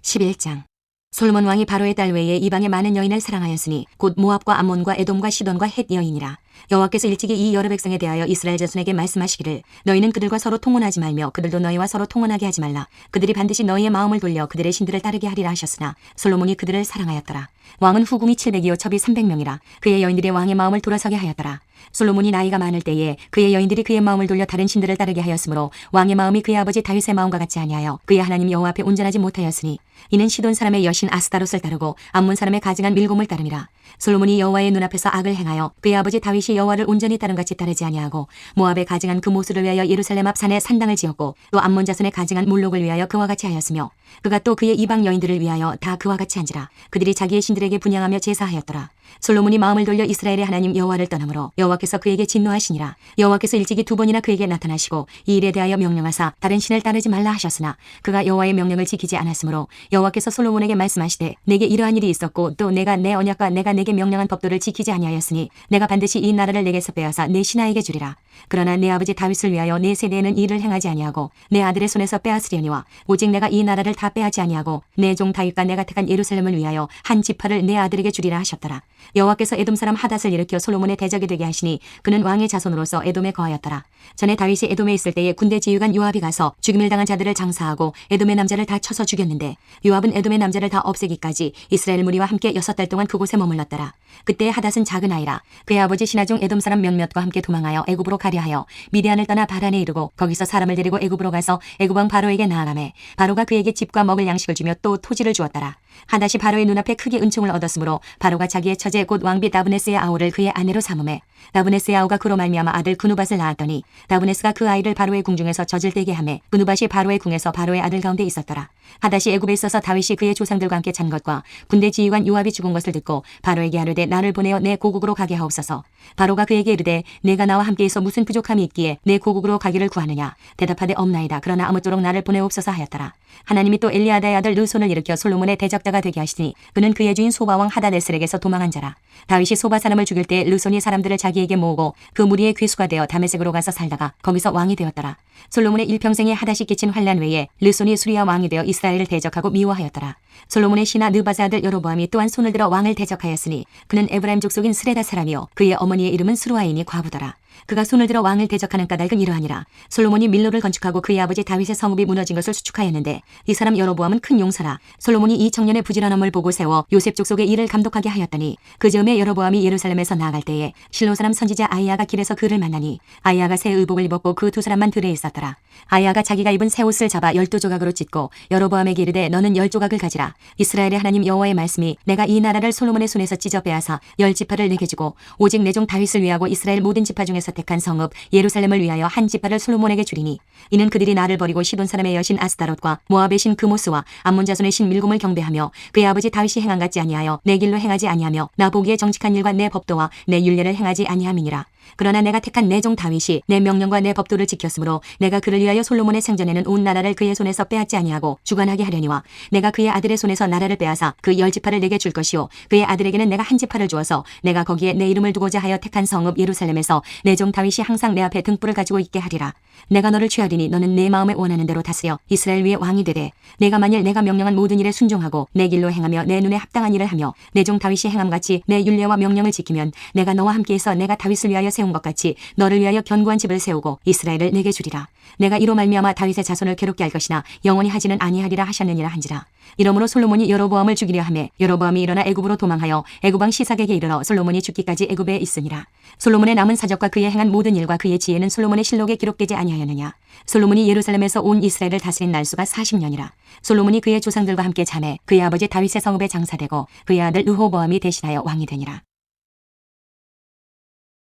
11장. 솔로몬 왕이 바로의 딸 외에 이방의 많은 여인을 사랑하였으니 곧 모압과 암몬과 에돔과 시돈과 헷 여인이라. 여호와께서 일찍이 이 여러 백성에 대하여 이스라엘 자손에게 말씀하시기를 너희는 그들과 서로 통혼하지 말며 그들도 너희와 서로 통혼하게 하지 말라. 그들이 반드시 너희의 마음을 돌려 그들의 신들을 따르게 하리라 하셨으나 솔로몬이 그들을 사랑하였더라. 왕은 후궁이 700이요 첩이 300명이라. 그의 여인들이 왕의 마음을 돌아서게 하였더라. 솔로몬이 나이가 많을 때에 그의 여인들이 그의 마음을 돌려 다른 신들을 따르게 하였으므로 왕의 마음이 그의 아버지 다윗의 마음과 같지 아니하여 그의 하나님 여호와 앞에 온전하지 못하였으니 이는 시돈 사람의 여신 아스타롯을 따르고 암몬 사람의 가증한 밀곰을 따름이라. 솔로몬이 여호와의 눈앞에서 악을 행하여 그의 아버지 다윗이 여호와를 온전히 따름같이 따르지 아니하고 모압의 가증한 그 모수를 위하여 예루살렘 앞 산에 산당을 지었고 또 암몬 자손의 가증한 몰록을 위하여 그와 같이 하였으며 그가 또 그의 이방 여인들을 위하여 다 그와 같이 한지라. 그들이 자기의 신들에게 분향하며 제사하였더라. 솔로몬이 마음을 돌려 이스라엘의 하나님 여호와를 떠나므로 여호와께서 그에게 진노하시니라. 여호와께서 일찍이 2번이나 그에게 나타나시고 이 일에 대하여 명령하사 다른 신을 따르지 말라 하셨으나 그가 여호와의 명령을 지키지 않았으므로 여호와께서 솔로몬에게 말씀하시되 내게 이러한 일이 있었고 또 내가 내 언약과 내가 내게 명령한 법도를 지키지 아니하였으니 내가 반드시 이 나라를 내게서 빼앗아 내 신하에게 주리라. 그러나 내 아버지 다윗을 위하여 내 세대에는 이 일을 행하지 아니하고 내 아들의 손에서 빼앗으려니와 오직 내가 이 나라를 다 빼앗지 아니하고 내 종 다윗과 내가 택한 예루살렘을 위하여 한 지파를 내 아들에게 주리라 하셨더라. 여호와께서 에돔 사람 하닷을 일으켜 솔로몬의 대적이 되게 하시니 그는 왕의 자손으로서 에돔에 거하였더라. 전에 다윗이 에돔에 있을 때에 군대 지휘관 요압이 가서 죽임을 당한 자들을 장사하고 에돔의 남자를 다 쳐서 죽였는데 요압은 에돔의 남자를 다 없애기까지 이스라엘 무리와 함께 6달 동안 그곳에 머물렀더라. 그때 하닷은 작은 아이라 그의 아버지 신하중 에돔 사람 몇몇과 함께 도망하여 애굽으로 가려 하여 미디안을 떠나 바란에 이르고 거기서 사람을 데리고 애굽으로 가서 애굽 왕 바로에게 나아가매 바로가 그에게 집과 먹을 양식을 주며 또 토지를 주었더라. 하닷이 바로의 눈앞에 크게 은총을 얻었으므로 바로가 자기의 처제 곧 왕비 다브네스의 아우를 그의 아내로 삼음해 다브네스의 아우가 그로 말미암아 아들 그누밧을 낳았더니 다브네스가 그 아이를 바로의 궁중에서 젖을떼게 하매 그누밧이 바로의 궁에서 바로의 아들 가운데 있었더라. 하닷이 애굽에 있어서 다윗이 그의 조상들과 함께 잔 것과 군대 지휘관 요압이 죽은 것을 듣고 바로에게 하르되 나를 보내어 내 고국으로 가게 하옵소서. 바로가 그에게 이르되 내가 나와 함께 있어 무슨 부족함이 있기에 내 고국으로 가기를 구하느냐. 대답하되 없나이다. 그러나 아무쪼록 나를 보내옵소서 하였더라. 하나님이 또 엘리아다의 아들 르손을 일으켜 솔로몬의 대적자가 되게 하시니 그는 그의 주인 소바왕 하닷에셀에게서 도망한 자라. 다윗이 소바 사람을 죽일 때 르손이 사람들을 자기에게 모으고 그 무리의 괴수가 되어 다메섹으로 가서 살다가 거기서 왕이 되었더라. 솔로몬의 일평생에 하닷이 끼친 환난 외에 르손이 수리아 왕이 되어 이스라엘을 대적하고 미워하였더라. 솔로몬의 신하 느밧의 아들 여로보암이 또한 손을 들어 왕을 대적하였으니 그는 에브라임 족속인 스레다 사람이요 그의 어머니의 이름은 스루아이니 과부더라. 그가 손을 들어 왕을 대적하는 까닭은 이러하니라. 솔로몬이 밀로를 건축하고 그의 아버지 다윗의 성읍이 무너진 것을 수축하였는데 이 사람 여로보암은 큰 용사라. 솔로몬이 이 청년의 부지런함을 보고 세워 요셉 족속의 일을 감독하게 하였더니 그 즈음에 여로보암이 예루살렘에서 나아갈 때에 실로 사람 선지자 아이야가 길에서 그를 만나니 아이야가 새 의복을 입었고 그 두 사람만 들에 있었더라. 아이야가 자기가 입은 새 옷을 잡아 12조각으로 찢고 여로보암에게 이르되 너는 10조각을 가지라. 이스라엘의 하나님 여호와의 말씀이 내가 이 나라를 솔로몬의 손에서 찢어 빼앗아 10지파를 내게 주고 오직 내 종 다윗을 위하고 이스라엘 모든 지파 중에서 택한 성읍 예루살렘을 위하여 한 지파를 솔로몬에게 주리니 이는 그들이 나를 버리고 시돈 사람의 여신 아스타롯과 모압의 신 그모스와 암몬 자손의 신 밀곰을 경배하며 그의 아버지 다윗이 행한 같지 아니하여 내 길로 행하지 아니하며 나 보기에 정직한 일과 내 법도와 내 율례를 행하지 아니함이니라. 그러나 내가 택한 내 종 다윗이 내 명령과 내 법도를 지켰으므로 내가 그를 위하여 솔로몬의 생전에는 온 나라를 그의 손에서 빼앗지 아니하고 주관하게 하려니와 내가 그의 아들의 손에서 나라를 빼앗아 그 10지파를 내게 줄 것이요 그의 아들에게는 내가 한 지파를 주어서 내가 거기에 내 이름을 두고자 하여 택한 성읍 예루살렘에서 내 종 다윗이 항상 내 앞에 등불을 가지고 있게 하리라. 내가 너를 취하리니 너는 내 마음에 원하는 대로 다스려 이스라엘 위에 왕이 되되 내가 만일 내가 명령한 모든 일에 순종하고 내 길로 행하며 내 눈에 합당한 일을 하며 내 종 다윗이 행함같이 내 율례와 명령을 지키면 내가 너와 함께해서 내가 다윗을 위하여 세운 것 같이 너를 위하여 견고한 집을 세우고 이스라엘을 내게 주리라. 내가 이로 말미암아 다윗의 자손을 괴롭게 할 것이나 영원히 하지는 아니하리라 하셨느니라 한지라. 이러므로 솔로몬이 여로보암을 죽이려 하매 여로보암이 일어나 애굽으로 도망하여 애굽 왕 시삭에게 이르러 솔로몬이 죽기까지 애굽에 있으니라. 솔로몬의 남은 사적과 그의 행한 모든 일과 그의 지혜는 솔로몬의 실록에 기록되지 아니하였느냐. 솔로몬이 예루살렘에서 온 이스라엘을 다스린 날수가 40년이라. 솔로몬이 그의 조상들과 함께 자매 그의 아버지 다윗의 성읍에 장사되고 그의 아들 르호보암이 대신하여 왕이 되니라.